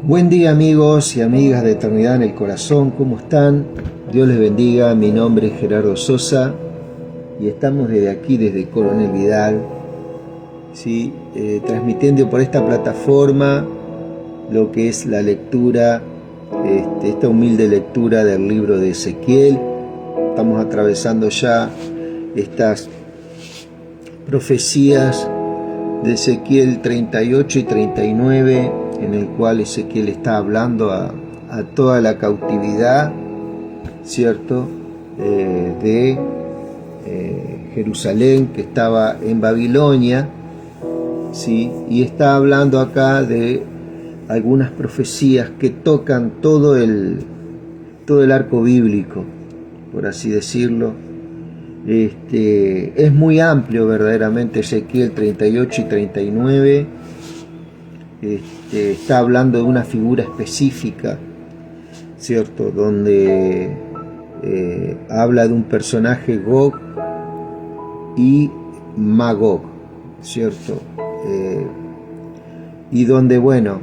Buen día amigos y amigas de Eternidad en el Corazón, ¿cómo están? Dios les bendiga, mi nombre es Gerardo Sosa y estamos desde aquí, desde Coronel Vidal, ¿sí? Transmitiendo por esta plataforma lo que es la lectura, esta humilde lectura del libro de Ezequiel. Estamos atravesando ya estas profecías de Ezequiel 38 y 39, en el cual Ezequiel está hablando a toda la cautividad, ¿cierto? De Jerusalén, que estaba en Babilonia, ¿sí? Y está hablando acá de algunas profecías que tocan todo el arco bíblico, por así decirlo. Es muy amplio verdaderamente Ezequiel 38 y 39. Está hablando de una figura específica, ¿cierto? Donde habla de un personaje Gog y Magog, ¿cierto? Y donde, bueno,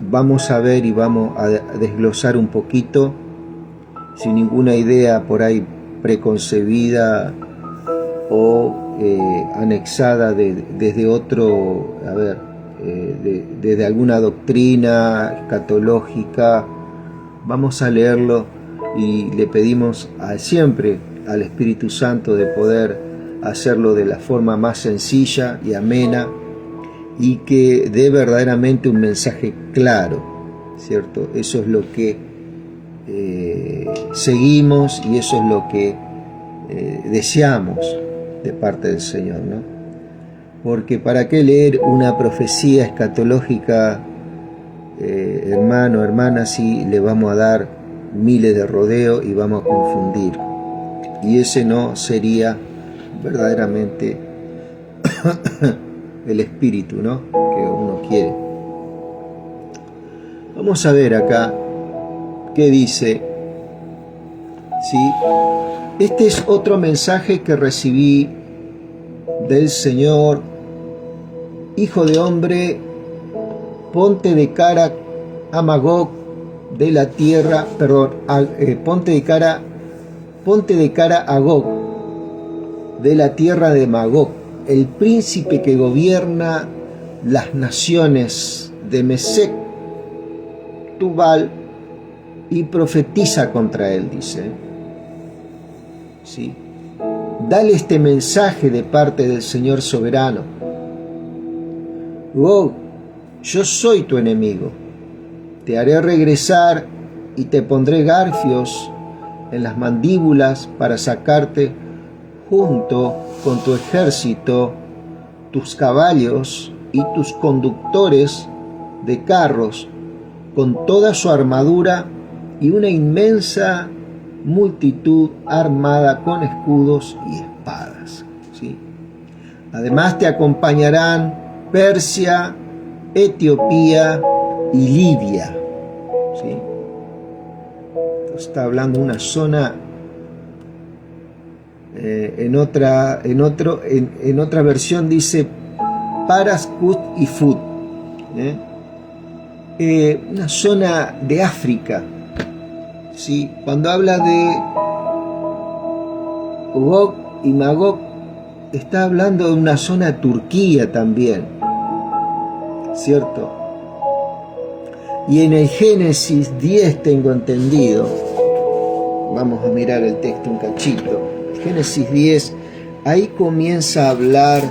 vamos a ver y vamos a desglosar un poquito, sin ninguna idea por ahí preconcebida o anexada desde otro, desde alguna doctrina escatológica. Vamos a leerlo y le pedimos siempre al Espíritu Santo de poder hacerlo de la forma más sencilla y amena y que dé verdaderamente un mensaje claro, ¿cierto? Eso es lo que seguimos y eso es lo que deseamos de parte del Señor, ¿no? Porque ¿para qué leer una profecía escatológica, hermano, hermana, si le vamos a dar miles de rodeos y vamos a confundir? Y ese no sería verdaderamente el espíritu, ¿no?, que uno quiere. Vamos a ver acá qué dice, ¿sí? Este es otro mensaje que recibí del Señor: hijo de hombre, ponte de cara a Magog de la tierra, ponte de cara a Gog de la tierra de Magog, el príncipe que gobierna las naciones de Mesec, Tubal, y profetiza contra él, dice. ¿Sí? Dale este mensaje de parte del Señor soberano: Gog, yo soy tu enemigo, te haré regresar y te pondré garfios en las mandíbulas para sacarte junto con tu ejército, tus caballos y tus conductores de carros, con toda su armadura y una inmensa multitud armada con escudos y espadas, ¿sí? Además te acompañarán Persia, Etiopía y Libia, ¿sí? Entonces está hablando de una zona. En otra versión dice Paras, Kut y Fut, una zona de África, ¿sí? Cuando habla de Gog y Magog, está hablando de una zona de Turquía también, ¿cierto? Y en el Génesis 10 tengo entendido, vamos a mirar el texto un cachito. Génesis 10, ahí comienza a hablar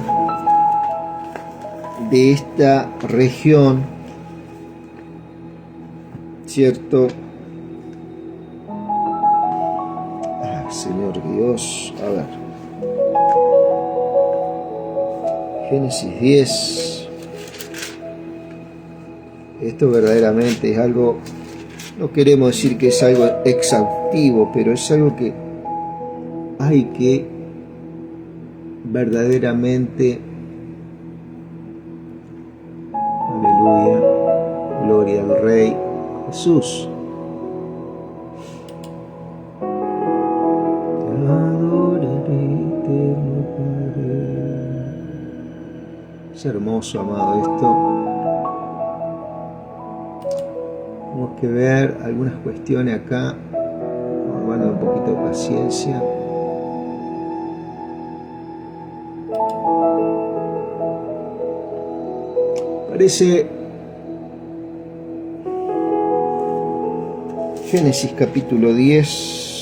de esta región, ¿cierto? Señor Dios, a ver. Génesis 10. Esto verdaderamente es algo, no queremos decir que es algo exhaustivo, pero es algo que hay que verdaderamente, aleluya, gloria al Rey Jesús. Te adoraré, eterno Padre. Es hermoso, amado, esto. Tenemos que ver algunas cuestiones acá. Bueno, un poquito de paciencia. Parece Génesis capítulo 10.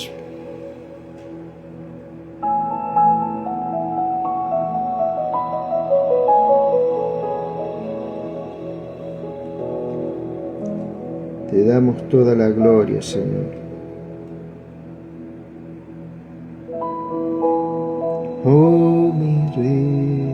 Te damos toda la gloria, Señor. Oh, mi Rey.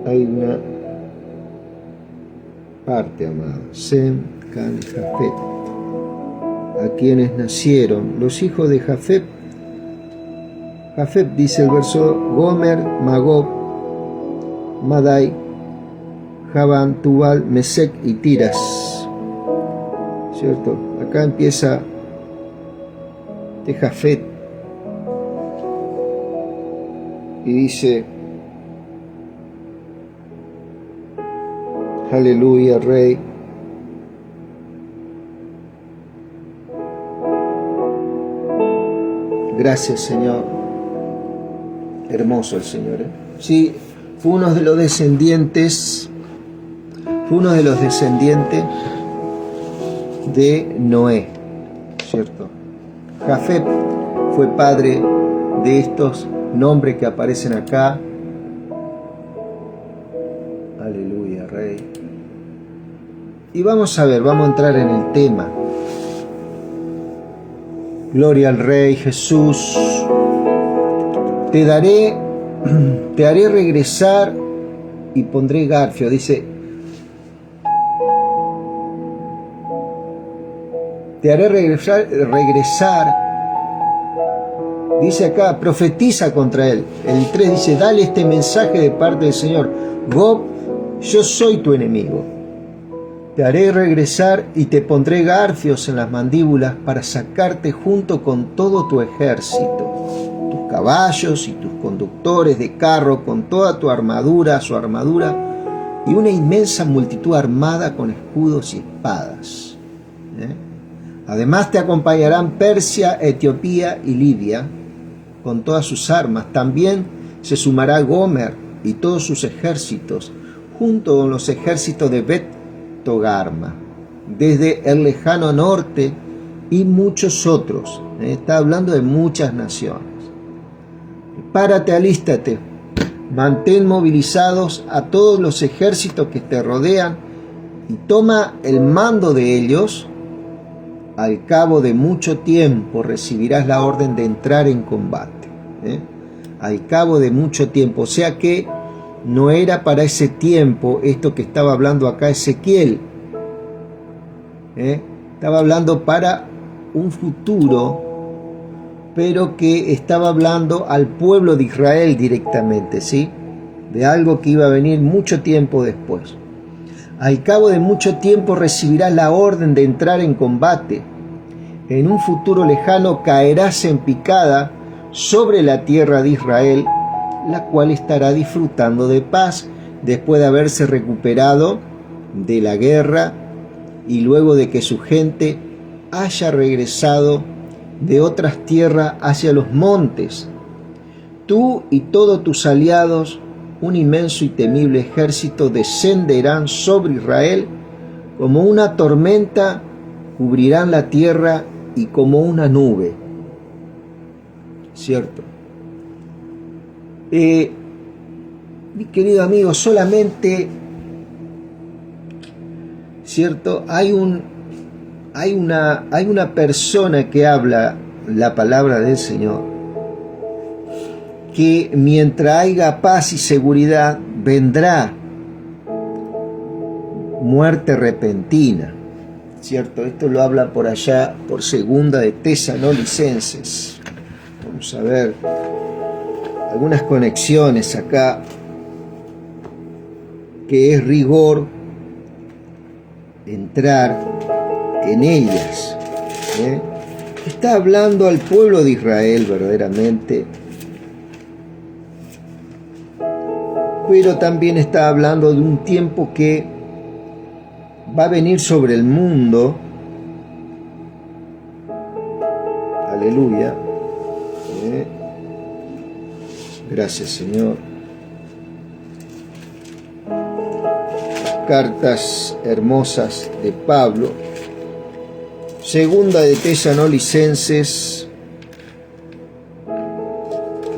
Hay una parte, amada. Sem, Can y Jafet, a quienes nacieron los hijos de Jafet. Jafet, dice el verso, Gomer, Magog, Madai, Javán, Tubal, Mesec y Tiras. ¿Cierto? Acá empieza de Jafet y dice, aleluya, Rey. Gracias, Señor. Hermoso el Señor, ¿eh? Sí, fue uno de los descendientes de Noé, ¿cierto? Jafet fue padre de estos nombres que aparecen acá. Aleluya, Rey. Y vamos a ver, vamos a entrar en el tema. Gloria al Rey Jesús. Te haré regresar y pondré garfio. Dice, te haré regresar. Dice acá, profetiza contra él. El 3 dice, dale este mensaje de parte del Señor. Gog, yo soy tu enemigo. Te haré regresar y te pondré garfios en las mandíbulas para sacarte junto con todo tu ejército, tus caballos y tus conductores de carro, con toda tu armadura, su armadura, y una inmensa multitud armada con escudos y espadas. Además te acompañarán Persia, Etiopía y Libia con todas sus armas. También se sumará Gomer y todos sus ejércitos, junto con los ejércitos de Bet Togarma, desde el lejano norte y muchos otros. Está hablando de muchas naciones. Párate, alístate, mantén movilizados a todos los ejércitos que te rodean y toma el mando de ellos. Al cabo de mucho tiempo recibirás la orden de entrar en combate. Al cabo de mucho tiempo, o sea que no era para ese tiempo esto que estaba hablando acá Ezequiel. Estaba hablando para un futuro, pero que estaba hablando al pueblo de Israel directamente, ¿sí? De algo que iba a venir mucho tiempo después. Al cabo de mucho tiempo recibirás la orden de entrar en combate. En un futuro lejano caerás en picada sobre la tierra de Israel, la cual estará disfrutando de paz después de haberse recuperado de la guerra y luego de que su gente haya regresado de otras tierras hacia los montes. Tú y todos tus aliados, un inmenso y temible ejército, descenderán sobre Israel como una tormenta, cubrirán la tierra y como una nube. ¿Cierto? Mi querido amigo, solamente, ¿cierto? Hay una persona que habla la palabra del Señor, que mientras haya paz y seguridad, vendrá muerte repentina, ¿cierto? Esto lo habla por allá, por segunda de Tesalonicenses. Vamos a ver algunas conexiones acá, que es rigor entrar en ellas. Está hablando al pueblo de Israel verdaderamente, pero también está hablando de un tiempo que va a venir sobre el mundo. Aleluya. Gracias, Señor. Cartas hermosas de Pablo. Segunda de Tesalonicenses.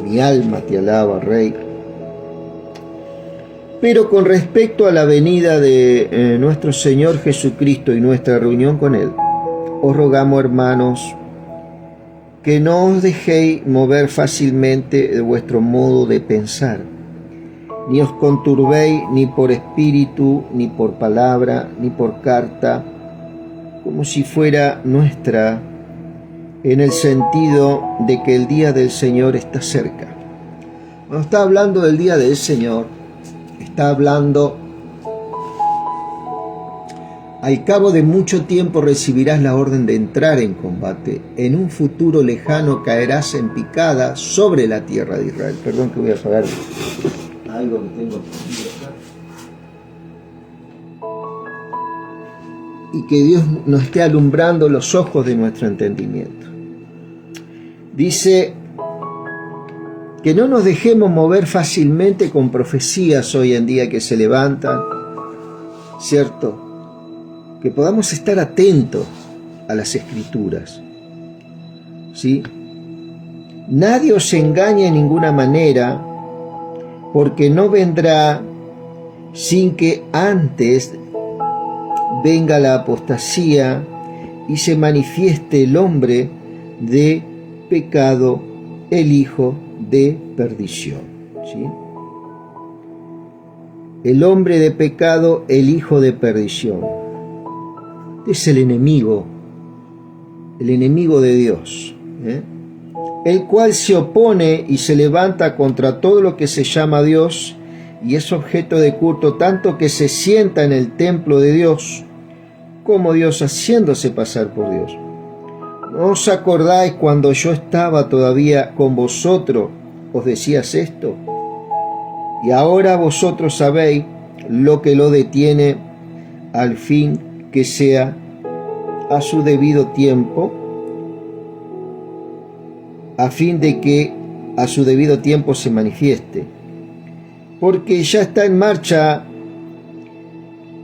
Mi alma te alaba, Rey. Pero con respecto a la venida de nuestro Señor Jesucristo y nuestra reunión con Él, os rogamos, hermanos, que no os dejéis mover fácilmente de vuestro modo de pensar, ni os conturbéis ni por espíritu, ni por palabra, ni por carta, como si fuera nuestra, en el sentido de que el día del Señor está cerca. Cuando está hablando del día del Señor, está hablando: al cabo de mucho tiempo recibirás la orden de entrar en combate. En un futuro lejano caerás en picada sobre la tierra de Israel. Perdón que voy a apagar algo que tengo acá. Y que Dios nos esté alumbrando los ojos de nuestro entendimiento. Dice que no nos dejemos mover fácilmente con profecías hoy en día que se levantan, ¿cierto? Que podamos estar atentos a las Escrituras, ¿sí? Nadie os engañe en ninguna manera, porque no vendrá sin que antes venga la apostasía y se manifieste el hombre de pecado, el hijo de perdición, ¿sí? El hombre de pecado, el hijo de perdición. Es el enemigo de Dios, el cual se opone y se levanta contra todo lo que se llama Dios y es objeto de culto, tanto que se sienta en el templo de Dios como Dios, haciéndose pasar por Dios. ¿No os acordáis cuando yo estaba todavía con vosotros, os decías esto? Y ahora vosotros sabéis lo que lo detiene, al fin que sea a su debido tiempo, a fin de que a su debido tiempo se manifieste, porque ya está en marcha,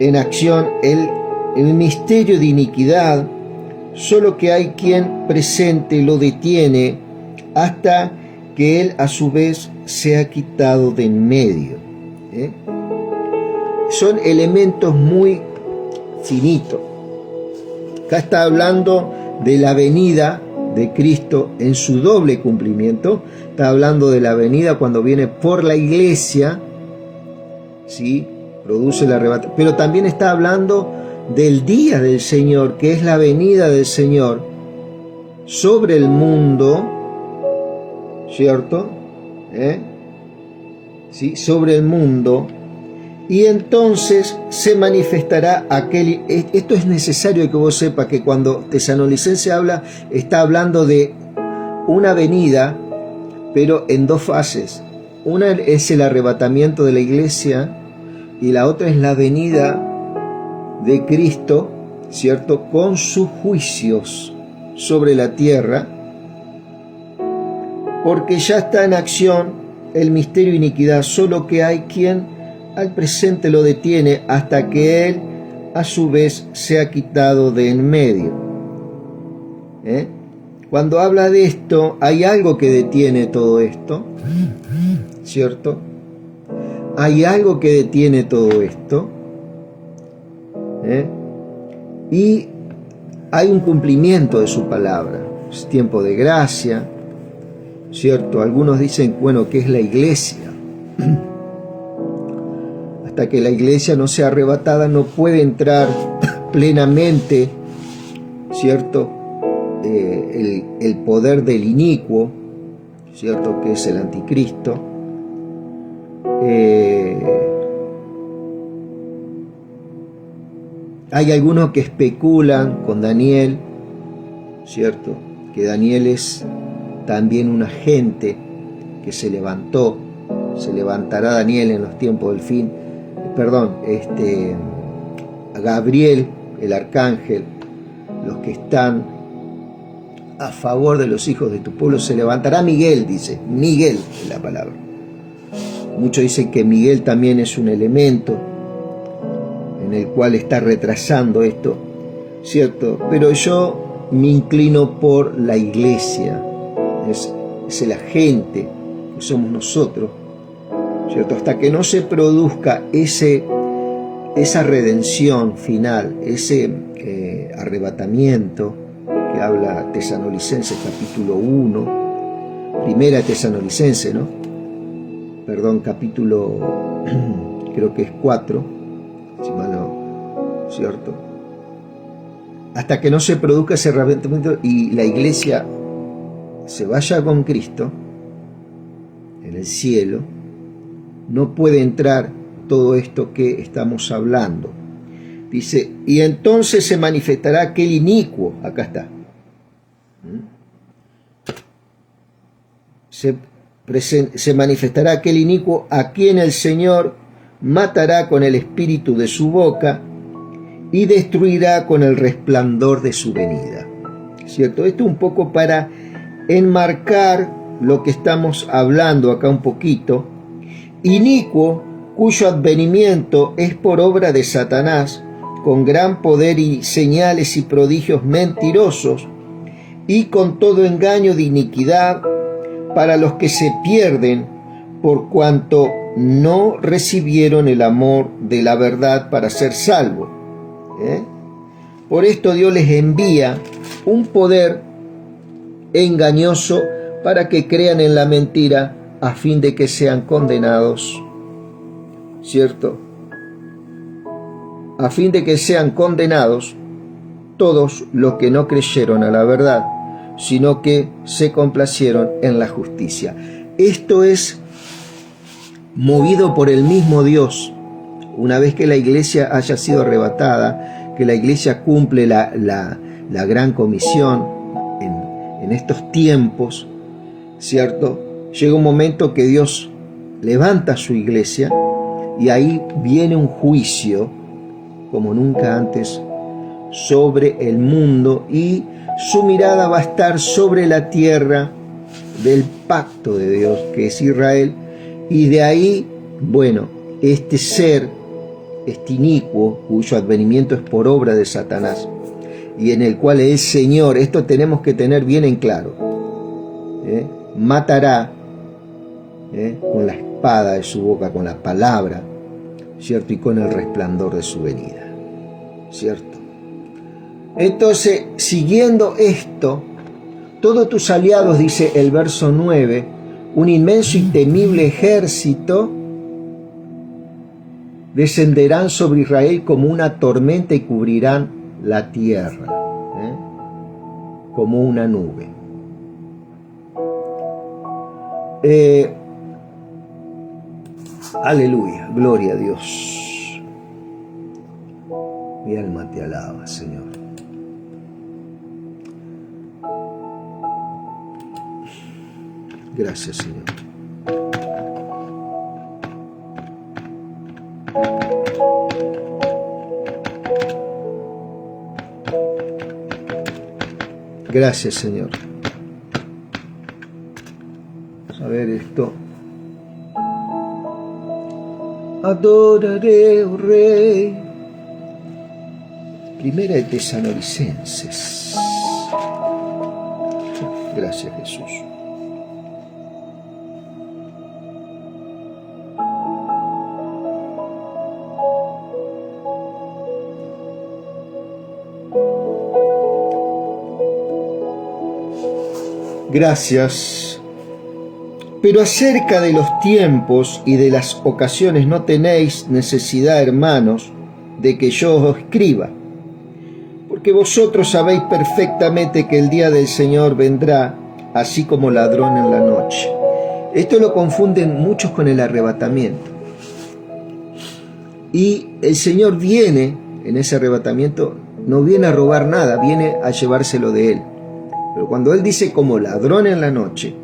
en acción, el misterio de iniquidad, solo que hay quien presente lo detiene hasta que él a su vez sea quitado de en medio. Son elementos muy finitos. Acá está hablando de la venida de Cristo en su doble cumplimiento. Está hablando de la venida cuando viene por la iglesia, ¿sí? Produce el arrebato. Pero también está hablando del día del Señor, que es la venida del Señor sobre el mundo, ¿cierto? ¿Sí? Sobre el mundo. Y entonces se manifestará aquel... Esto es necesario que vos sepas que cuando Tesalonicenses habla, está hablando de una venida, pero en dos fases. Una es el arrebatamiento de la iglesia y la otra es la venida de Cristo, ¿cierto? Con sus juicios sobre la tierra, porque ya está en acción el misterio de iniquidad, solo que hay quien al presente lo detiene hasta que él a su vez sea quitado de en medio. Cuando habla de esto, hay algo que detiene todo esto, ¿cierto? Hay algo que detiene todo esto, y hay un cumplimiento de su palabra. Es tiempo de gracia, ¿cierto? Algunos dicen, bueno, que es la iglesia. Hasta que la iglesia no sea arrebatada, no puede entrar plenamente, ¿cierto? El poder del inicuo, ¿cierto? Que es el anticristo. Hay algunos que especulan con Daniel, ¿cierto? Que Daniel es también un agente que se levantó, se levantará Daniel en los tiempos del fin, Gabriel, el arcángel, los que están a favor de los hijos de tu pueblo, se levantará Miguel, dice, Miguel es la palabra. Muchos dicen que Miguel también es un elemento en el cual está retrasando esto, ¿cierto? Pero yo me inclino por la iglesia, es el agente que somos nosotros, ¿cierto? Hasta que no se produzca esa redención final, ese arrebatamiento que habla Tesalonicenses capítulo 1, primera Tesalonicenses, ¿no? Perdón, capítulo, creo que es 4, si mal no, ¿cierto? Hasta que no se produzca ese arrebatamiento y la iglesia se vaya con Cristo en el cielo, no puede entrar todo esto que estamos hablando. Dice, y entonces se manifestará aquel inicuo, acá está, se manifestará aquel inicuo a quien el Señor matará con el espíritu de su boca y destruirá con el resplandor de su venida. ¿Cierto? Esto un poco para enmarcar lo que estamos hablando acá un poquito. Inicuo, cuyo advenimiento es por obra de Satanás, con gran poder y señales y prodigios mentirosos, y con todo engaño de iniquidad para los que se pierden, por cuanto no recibieron el amor de la verdad para ser salvos. Por esto Dios les envía un poder engañoso para que crean en la mentira, a fin de que sean condenados, ¿cierto? A fin de que sean condenados todos los que no creyeron a la verdad, sino que se complacieron en la justicia. Esto es movido por el mismo Dios. Una vez que la iglesia haya sido arrebatada, que la iglesia cumple la gran comisión en estos tiempos, ¿cierto? Llega un momento que Dios levanta su iglesia y ahí viene un juicio como nunca antes sobre el mundo, y su mirada va a estar sobre la tierra del pacto de Dios, que es Israel, y de ahí, bueno, este ser, este inicuo, cuyo advenimiento es por obra de Satanás, y en el cual el Señor, esto tenemos que tener bien en claro, matará con la espada de su boca, con la palabra, ¿cierto? Y con el resplandor de su venida, ¿cierto? Entonces, siguiendo esto, todos tus aliados, dice el verso 9, un inmenso y temible ejército, descenderán sobre Israel como una tormenta y cubrirán la tierra, como una nube. Aleluya, gloria a Dios. Mi alma te alaba, Señor. Gracias, Señor. Gracias, Señor. Vamos a ver esto. Adoraré, oh Rey. Primera de Tesalonicenses. Gracias, Jesús. Gracias. Pero acerca de los tiempos y de las ocasiones no tenéis necesidad, hermanos, de que yo os escriba, porque vosotros sabéis perfectamente que el día del Señor vendrá así como ladrón en la noche. Esto lo confunden muchos con el arrebatamiento. Y el Señor viene en ese arrebatamiento no viene a robar nada, viene a llevárselo de Él. Pero cuando Él dice como ladrón en la noche,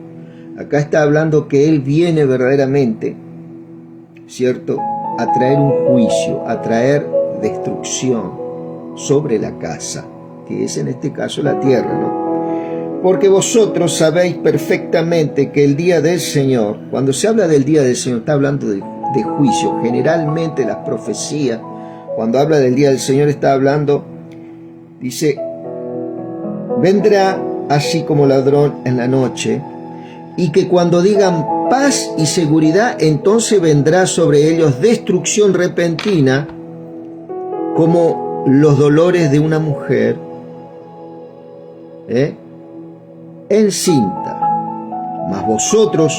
acá está hablando que Él viene verdaderamente, ¿cierto?, a traer un juicio, a traer destrucción sobre la casa, que es en este caso la tierra, ¿no? Porque vosotros sabéis perfectamente que el día del Señor, cuando se habla del día del Señor, está hablando de juicio. Generalmente las profecías, cuando habla del día del Señor, está hablando, dice, vendrá así como ladrón en la noche, y que cuando digan paz y seguridad, entonces vendrá sobre ellos destrucción repentina, como los dolores de una mujer encinta. Mas vosotros,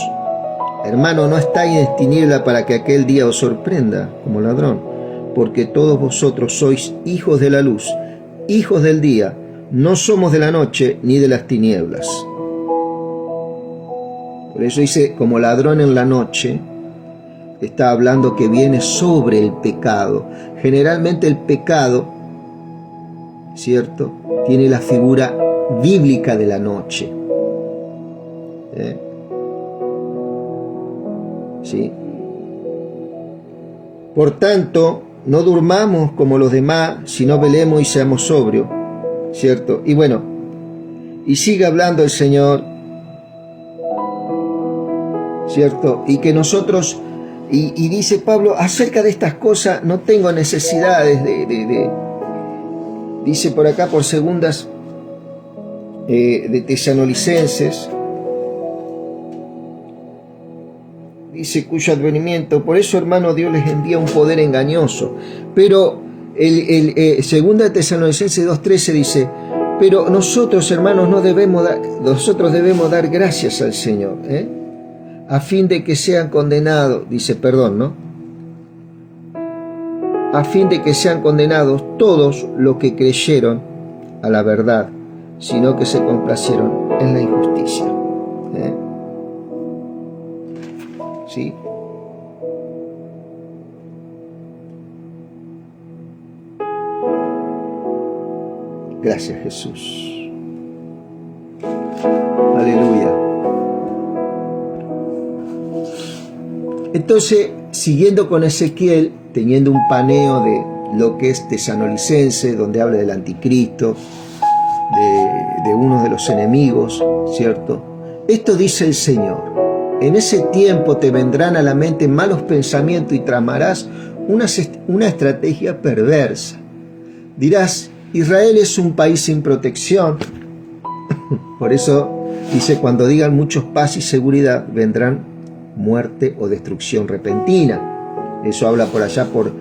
hermano, no estáis en tiniebla para que aquel día os sorprenda como ladrón, porque todos vosotros sois hijos de la luz, hijos del día, no somos de la noche ni de las tinieblas. Por eso dice, como ladrón en la noche, está hablando que viene sobre el pecado. Generalmente el pecado, ¿cierto?, tiene la figura bíblica de la noche. ¿Sí? Por tanto, no durmamos como los demás, sino velemos y seamos sobrios, ¿cierto? Y bueno, y sigue hablando el Señor, ¿cierto? Y que nosotros, y dice Pablo, acerca de estas cosas no tengo necesidades dice por acá, por segundas de Tesalonicenses, dice, cuyo advenimiento, por eso, hermano, Dios les envía un poder engañoso. Pero segunda de Tesalonicenses 2:13 dice, pero nosotros, hermanos, nosotros debemos dar gracias al Señor, a fin de que sean condenados, dice, perdón, ¿no? A fin de que sean condenados todos los que creyeron a la verdad, sino que se complacieron en la injusticia. ¿Sí? Gracias, Jesús. Aleluya. Entonces, siguiendo con Ezequiel, teniendo un paneo de lo que es Tesalonicense, donde habla del anticristo, de uno de los enemigos, ¿cierto? Esto dice el Señor: en ese tiempo te vendrán a la mente malos pensamientos y tramarás una estrategia perversa. Dirás, Israel es un país sin protección. Por eso dice, cuando digan muchos paz y seguridad, vendrán muerte o destrucción repentina. Eso habla por allá por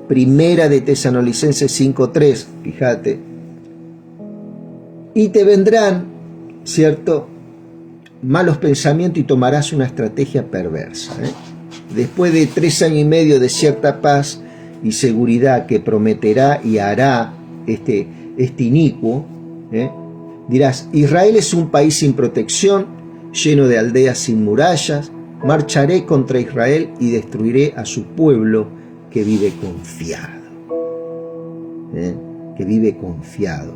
Primera de Tesalonicenses 5:3, fíjate. Y te vendrán, ¿cierto?, malos pensamientos y tomarás una estrategia perversa. Después de 3 años y medio de cierta paz y seguridad que prometerá y hará este inicuo, dirás, Israel es un país sin protección, lleno de aldeas sin murallas. Marcharé contra Israel y destruiré a su pueblo que vive confiado. Que vive confiado.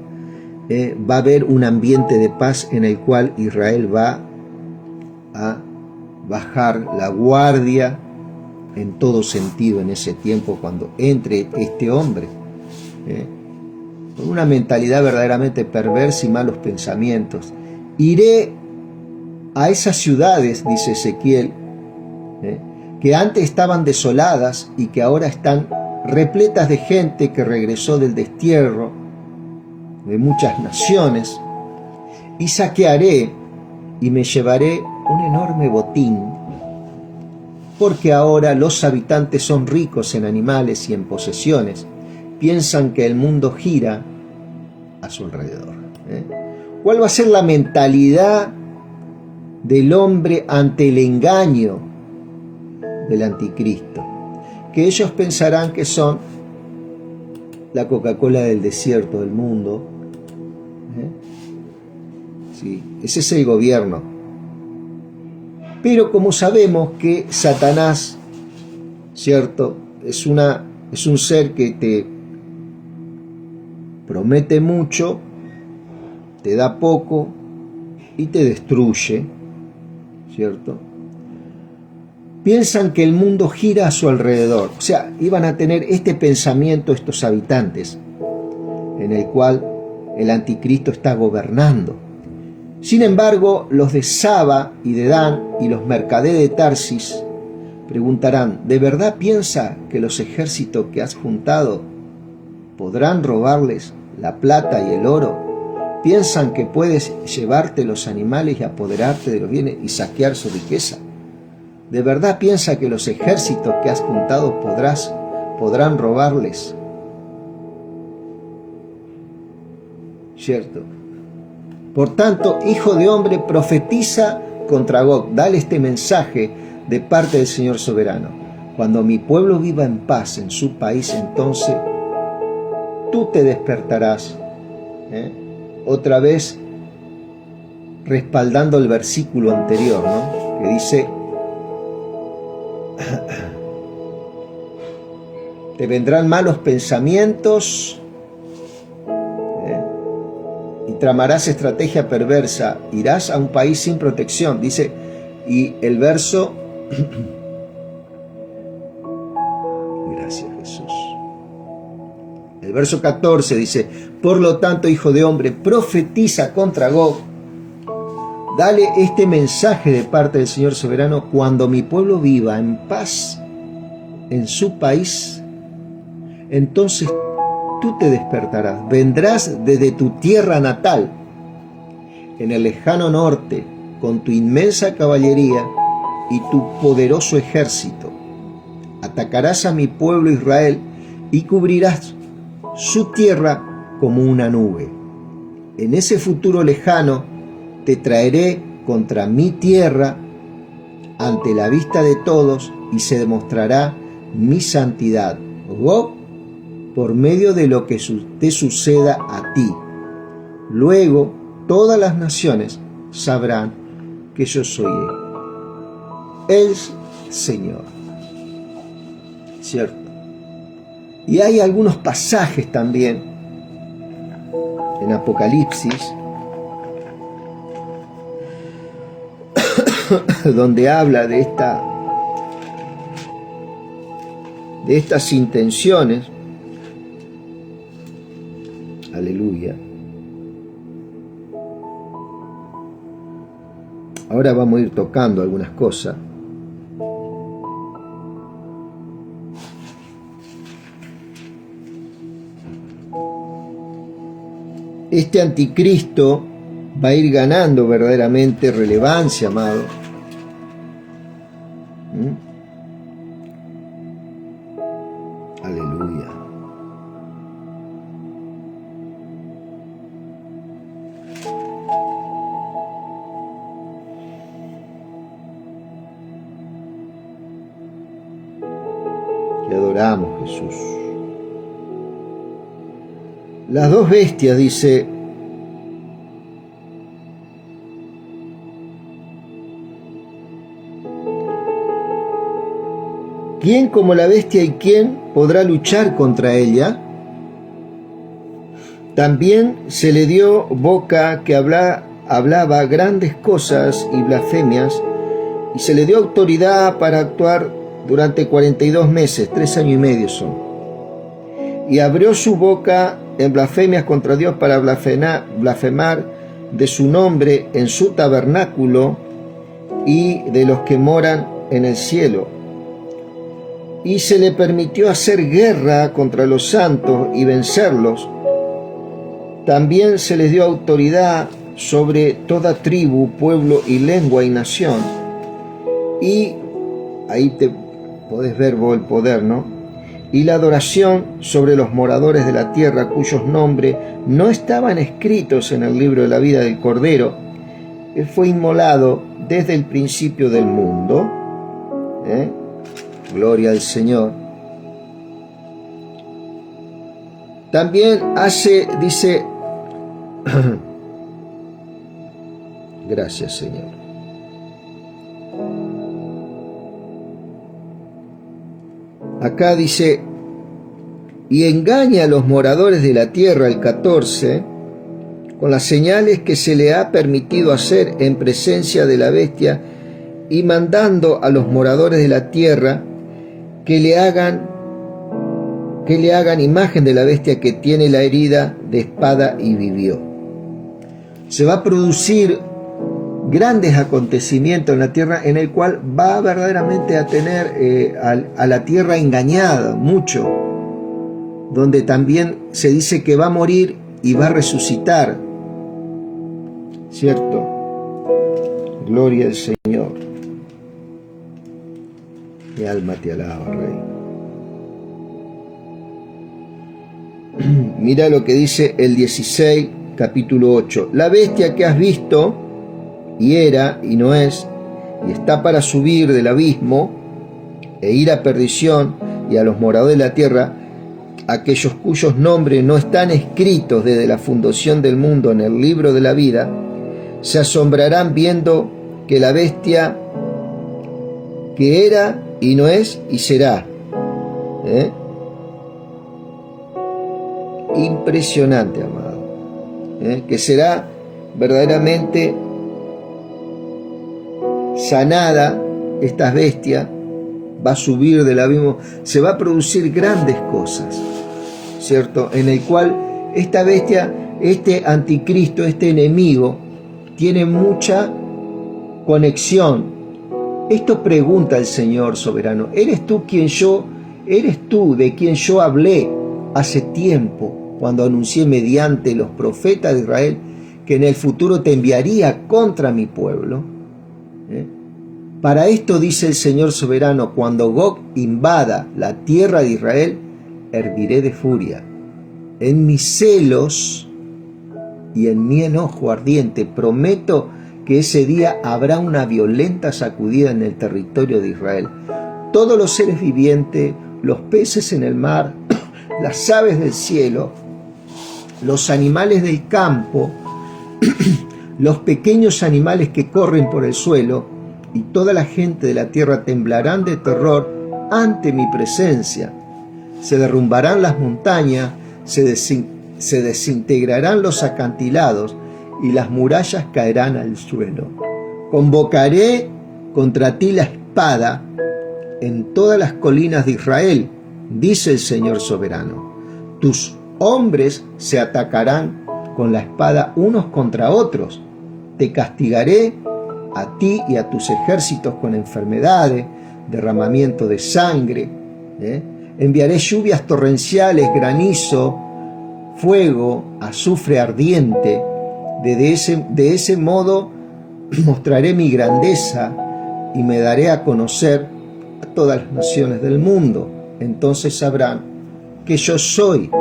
Va a haber un ambiente de paz en el cual Israel va a bajar la guardia en todo sentido en ese tiempo cuando entre este hombre. Con una mentalidad verdaderamente perversa y malos pensamientos. Iré a esas ciudades, dice Ezequiel, que antes estaban desoladas y que ahora están repletas de gente que regresó del destierro de muchas naciones, y saquearé y me llevaré un enorme botín, porque ahora los habitantes son ricos en animales y en posesiones, piensan que el mundo gira a su alrededor. ¿Cuál va a ser la mentalidad del hombre ante el engaño del anticristo? Que ellos pensarán que son la Coca-Cola del desierto del mundo. Sí, ese es el gobierno. Pero como sabemos que Satanás, ¿cierto?, es un ser que promete mucho, te da poco y te destruye, ¿cierto? Piensan que el mundo gira a su alrededor, o sea, iban a tener este pensamiento estos habitantes, en el cual el anticristo está gobernando. Sin embargo, los de Saba y de Dan y los mercaderes de Tarsis preguntarán, ¿de verdad piensa que los ejércitos que has juntado podrán robarles la plata y el oro? ¿Piensan que puedes llevarte los animales y apoderarte de los bienes y saquear su riqueza? ¿De verdad piensa que los ejércitos que has juntado podrán robarles? ¿Cierto? Por tanto, hijo de hombre, profetiza contra Gog. Dale este mensaje de parte del Señor soberano. Cuando mi pueblo viva en paz en su país, entonces tú te despertarás. Otra vez respaldando el versículo anterior, ¿no? Que dice: te vendrán malos pensamientos y tramarás estrategia perversa, irás a un país sin protección, dice, y el verso, gracias Jesús, el verso 14 dice, por lo tanto, hijo de hombre, profetiza contra Gog, dale este mensaje de parte del Señor soberano: cuando mi pueblo viva en paz en su país, entonces tú te despertarás, vendrás desde tu tierra natal, en el lejano norte, con tu inmensa caballería y tu poderoso ejército. Atacarás a mi pueblo Israel y cubrirás su tierra como una nube. En ese futuro lejano te traeré contra mi tierra ante la vista de todos y se demostrará mi santidad. Gog, por medio de lo que te suceda a ti. Luego todas las naciones sabrán que yo soy el Señor. ¿Cierto? Y hay algunos pasajes también en Apocalipsis donde habla de estas intenciones. Aleluya. Ahora vamos a ir tocando algunas cosas. Este anticristo va a ir ganando verdaderamente relevancia, amado. Aleluya. Te adoramos, Jesús. Las dos bestias, dice, ¿quién como la bestia y quién podrá luchar contra ella? También se le dio boca que hablaba grandes cosas y blasfemias, y se le dio autoridad para actuar durante 42 meses, 3 años y medio son. Y abrió su boca en blasfemias contra Dios para blasfemar de su nombre en su tabernáculo y de los que moran en el cielo. Y se le permitió hacer guerra contra los santos y vencerlos. También se les dio autoridad sobre toda tribu, pueblo y lengua y nación. Y ahí te podés ver vos el poder, ¿no? Y la adoración sobre los moradores de la tierra, cuyos nombres no estaban escritos en el libro de la vida del Cordero. Él fue inmolado desde el principio del mundo. Gloria al Señor. También dice, gracias, Señor. Acá dice, y engaña a los moradores de la tierra, el 14, con las señales que se le ha permitido hacer en presencia de la bestia, y mandando a los moradores de la tierra que le hagan imagen de la bestia que tiene la herida de espada y vivió. Se va a producir grandes acontecimientos en la tierra, en el cual va verdaderamente a tener a la tierra engañada mucho, donde también se dice que va a morir y va a resucitar, ¿cierto? Gloria al Señor. Mi alma te alaba, Rey. Mira lo que dice el 16, capítulo 8. La bestia que has visto, y era, y no es, y está para subir del abismo, e ir a perdición, y a los moradores de la tierra, aquellos cuyos nombres no están escritos desde la fundación del mundo en el libro de la vida, se asombrarán viendo que la bestia que era, y no es, y será. Impresionante, amado. Que será verdaderamente sanada esta bestia, va a subir del abismo, se va a producir grandes cosas, ¿cierto? En el cual esta bestia, este anticristo, este enemigo, tiene mucha conexión. Esto pregunta el Señor soberano: ¿eres tú de quien yo hablé hace tiempo, cuando anuncié mediante los profetas de Israel que en el futuro te enviaría contra mi pueblo? Para esto dice el Señor soberano: cuando Gog invada la tierra de Israel, herviré de furia. En mis celos y en mi enojo ardiente prometo que ese día habrá una violenta sacudida en el territorio de Israel. Todos los seres vivientes, los peces en el mar, las aves del cielo, los animales del campo, los pequeños animales que corren por el suelo, y toda la gente de la tierra temblarán de terror ante mi presencia. Se derrumbarán las montañas, se desintegrarán los acantilados, y las murallas caerán al suelo. Convocaré contra ti la espada en todas las colinas de Israel, dice el Señor soberano. Tus hombres se atacarán con la espada unos contra otros. Te castigaré a ti y a tus ejércitos con enfermedades, derramamiento de sangre. Enviaré lluvias torrenciales, granizo, fuego, azufre ardiente. De ese modo mostraré mi grandeza y me daré a conocer a todas las naciones del mundo. Entonces sabrán que yo soy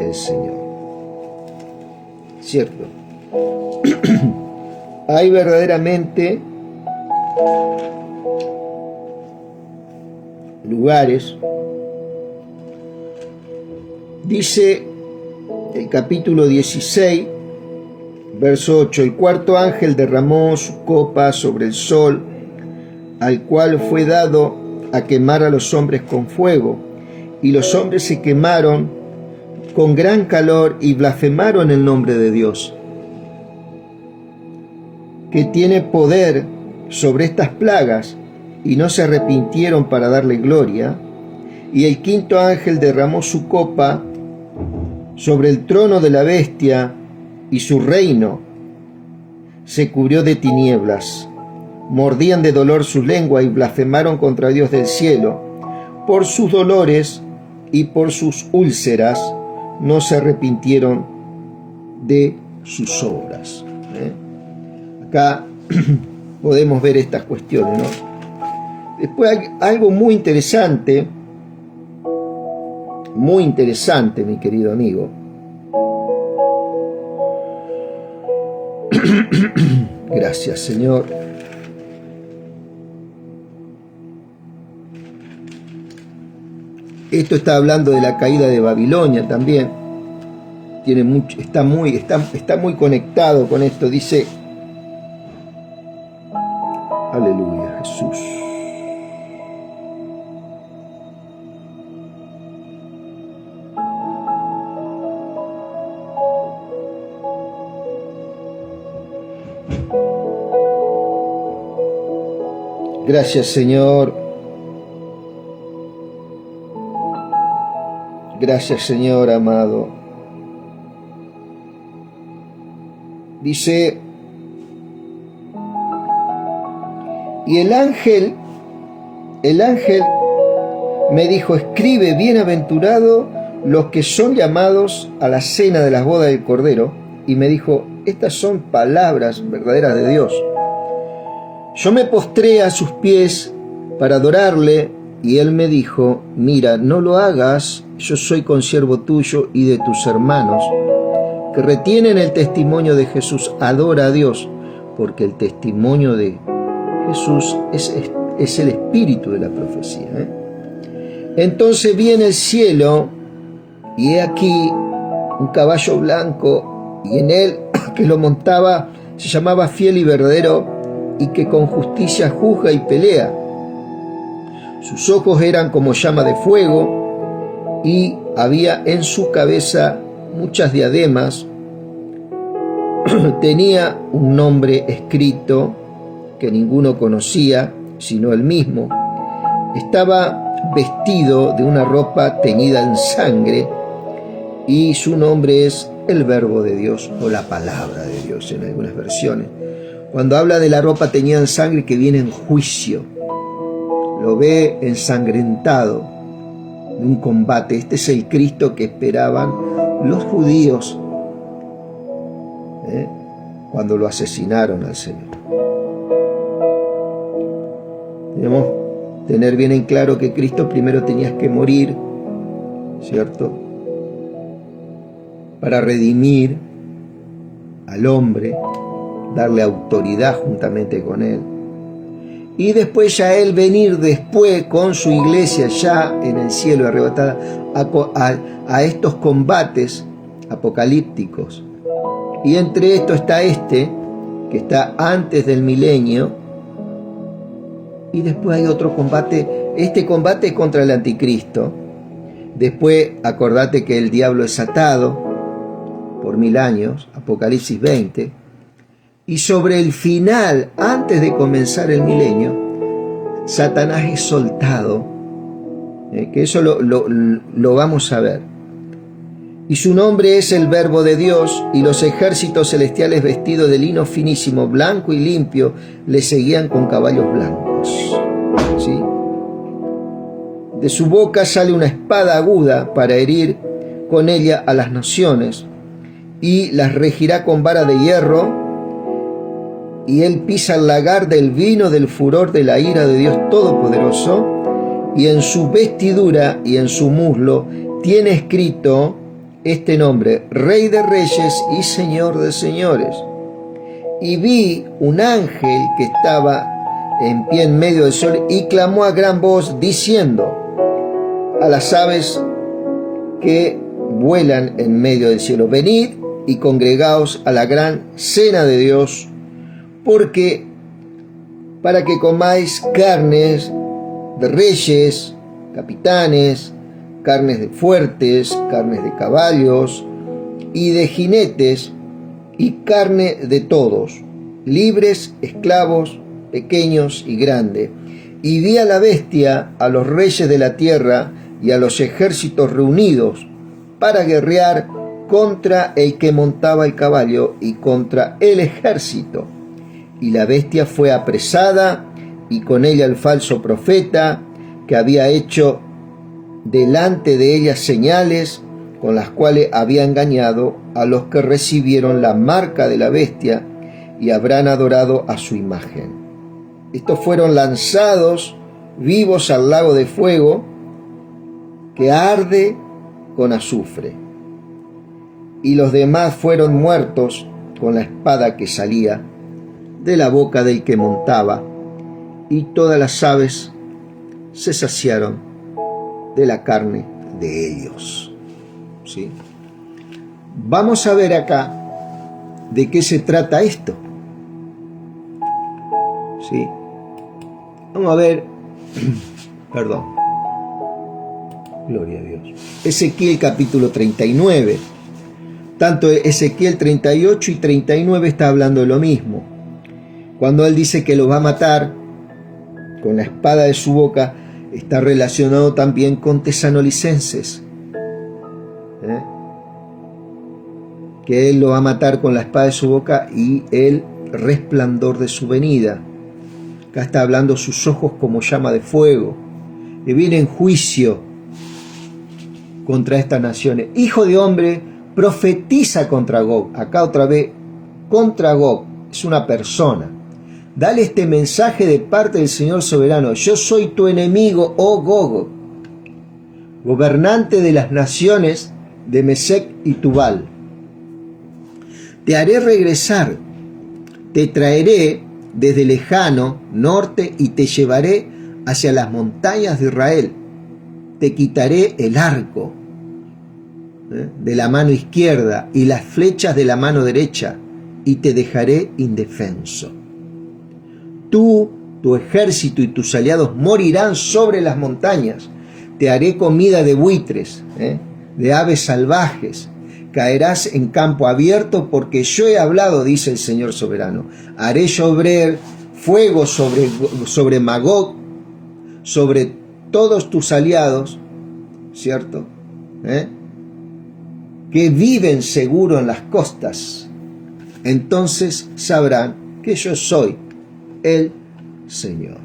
el Señor. ¿Cierto? Hay verdaderamente lugares. Dice el capítulo 16, verso 8: el cuarto ángel derramó su copa sobre el sol, al cual fue dado a quemar a los hombres con fuego, y los hombres se quemaron con gran calor y blasfemaron el nombre de Dios, que tiene poder sobre estas plagas, y no se arrepintieron para darle gloria. Y el quinto ángel derramó su copa sobre el trono de la bestia, y su reino se cubrió de tinieblas. Mordían de dolor su lengua y blasfemaron contra Dios del cielo. Por sus dolores y por sus úlceras no se arrepintieron de sus obras. Acá podemos ver estas cuestiones, ¿no? Después hay algo muy interesante, mi querido amigo. Gracias, Señor. Esto está hablando de la caída de Babilonia también. Está muy conectado con esto. Dice, aleluya, Jesús. Gracias, Señor. Gracias, Señor amado. Dice, y el ángel me dijo, escribe, bienaventurado los que son llamados a la cena de las bodas del Cordero. Y me dijo, estas son palabras verdaderas de Dios. Yo me postré a sus pies para adorarle, y él me dijo, mira, no lo hagas, yo soy consiervo tuyo y de tus hermanos, que retienen el testimonio de Jesús. Adora a Dios, porque el testimonio de Jesús es el espíritu de la profecía. Entonces vi en el cielo, y he aquí un caballo blanco, y en él que lo montaba se llamaba Fiel y Verdadero, y que con justicia juzga y pelea. Sus ojos eran como llama de fuego, y había en su cabeza muchas diademas. Tenía un nombre escrito que ninguno conocía, sino él mismo. Estaba vestido de una ropa teñida en sangre, y su nombre es el Verbo de Dios, o la Palabra de Dios en algunas versiones. Cuando habla de la ropa teñida en sangre, que viene en juicio, lo ve ensangrentado de un combate. Este es el Cristo que esperaban los judíos cuando lo asesinaron al Señor. Debemos tener bien en claro que Cristo primero tenía que morir, ¿cierto?, para redimir al hombre, darle autoridad juntamente con él, y después ya él venir después con su iglesia ya en el cielo arrebatada a estos combates apocalípticos. Y entre esto está que está antes del milenio, y después hay otro combate. Este combate es contra el anticristo. Después acordate que el diablo es atado por 1000 años, Apocalipsis 20, y sobre el final, antes de comenzar el milenio, Satanás es soltado, que eso lo vamos a ver. Y su nombre es el Verbo de Dios, y los ejércitos celestiales vestidos de lino finísimo, blanco y limpio, le seguían con caballos blancos. ¿Sí? De su boca sale una espada aguda para herir con ella a las naciones, y las regirá con vara de hierro, y él pisa el lagar del vino del furor de la ira de Dios Todopoderoso, y en su vestidura y en su muslo tiene escrito este nombre: Rey de Reyes y Señor de Señores. Y vi un ángel que estaba en pie en medio del sol, y clamó a gran voz diciendo a las aves que vuelan en medio del cielo: venid y congregaos a la gran cena de Dios, para que comáis carnes de reyes, capitanes, carnes de fuertes, carnes de caballos y de jinetes, y carne de todos, libres, esclavos, pequeños y grandes. Y vi a la bestia, a los reyes de la tierra y a los ejércitos reunidos para guerrear contra el que montaba el caballo y contra el ejército. Y la bestia fue apresada, y con ella el falso profeta, que había hecho delante de ella señales con las cuales había engañado a los que recibieron la marca de la bestia y habrán adorado a su imagen. Estos fueron lanzados vivos al lago de fuego que arde con azufre, y los demás fueron muertos con la espada que salía de la boca del que montaba, y todas las aves se saciaron de la carne de ellos. ¿Sí? Vamos a ver acá de qué se trata esto. ¿Sí? Vamos a ver, perdón, gloria a Dios. Ezequiel capítulo 39. Tanto Ezequiel 38 y 39 está hablando de lo mismo. Cuando él dice que lo va a matar, con la espada de su boca, está relacionado también con Tesanolicenses, que Él lo va a matar con la espada de su boca y el resplandor de su venida. Acá está hablando sus ojos como llama de fuego. Le viene en juicio contra estas naciones. Hijo de hombre, profetiza contra Gog. Acá otra vez, contra Gog, es una persona. Dale este mensaje de parte del Señor soberano. Yo soy tu enemigo, oh Gog, gobernante de las naciones de Mesec y Tubal. Te haré regresar, te traeré desde lejano norte y te llevaré hacia las montañas de Israel. Te quitaré el arco de la mano izquierda y las flechas de la mano derecha y te dejaré indefenso. Tú, tu ejército y tus aliados morirán sobre las montañas. Te haré comida de buitres, de aves salvajes. Caerás en campo abierto porque yo he hablado, dice el Señor soberano. Haré llover fuego sobre Magog, sobre todos tus aliados, ¿cierto? Que viven seguro en las costas. Entonces sabrán que yo soy el Señor.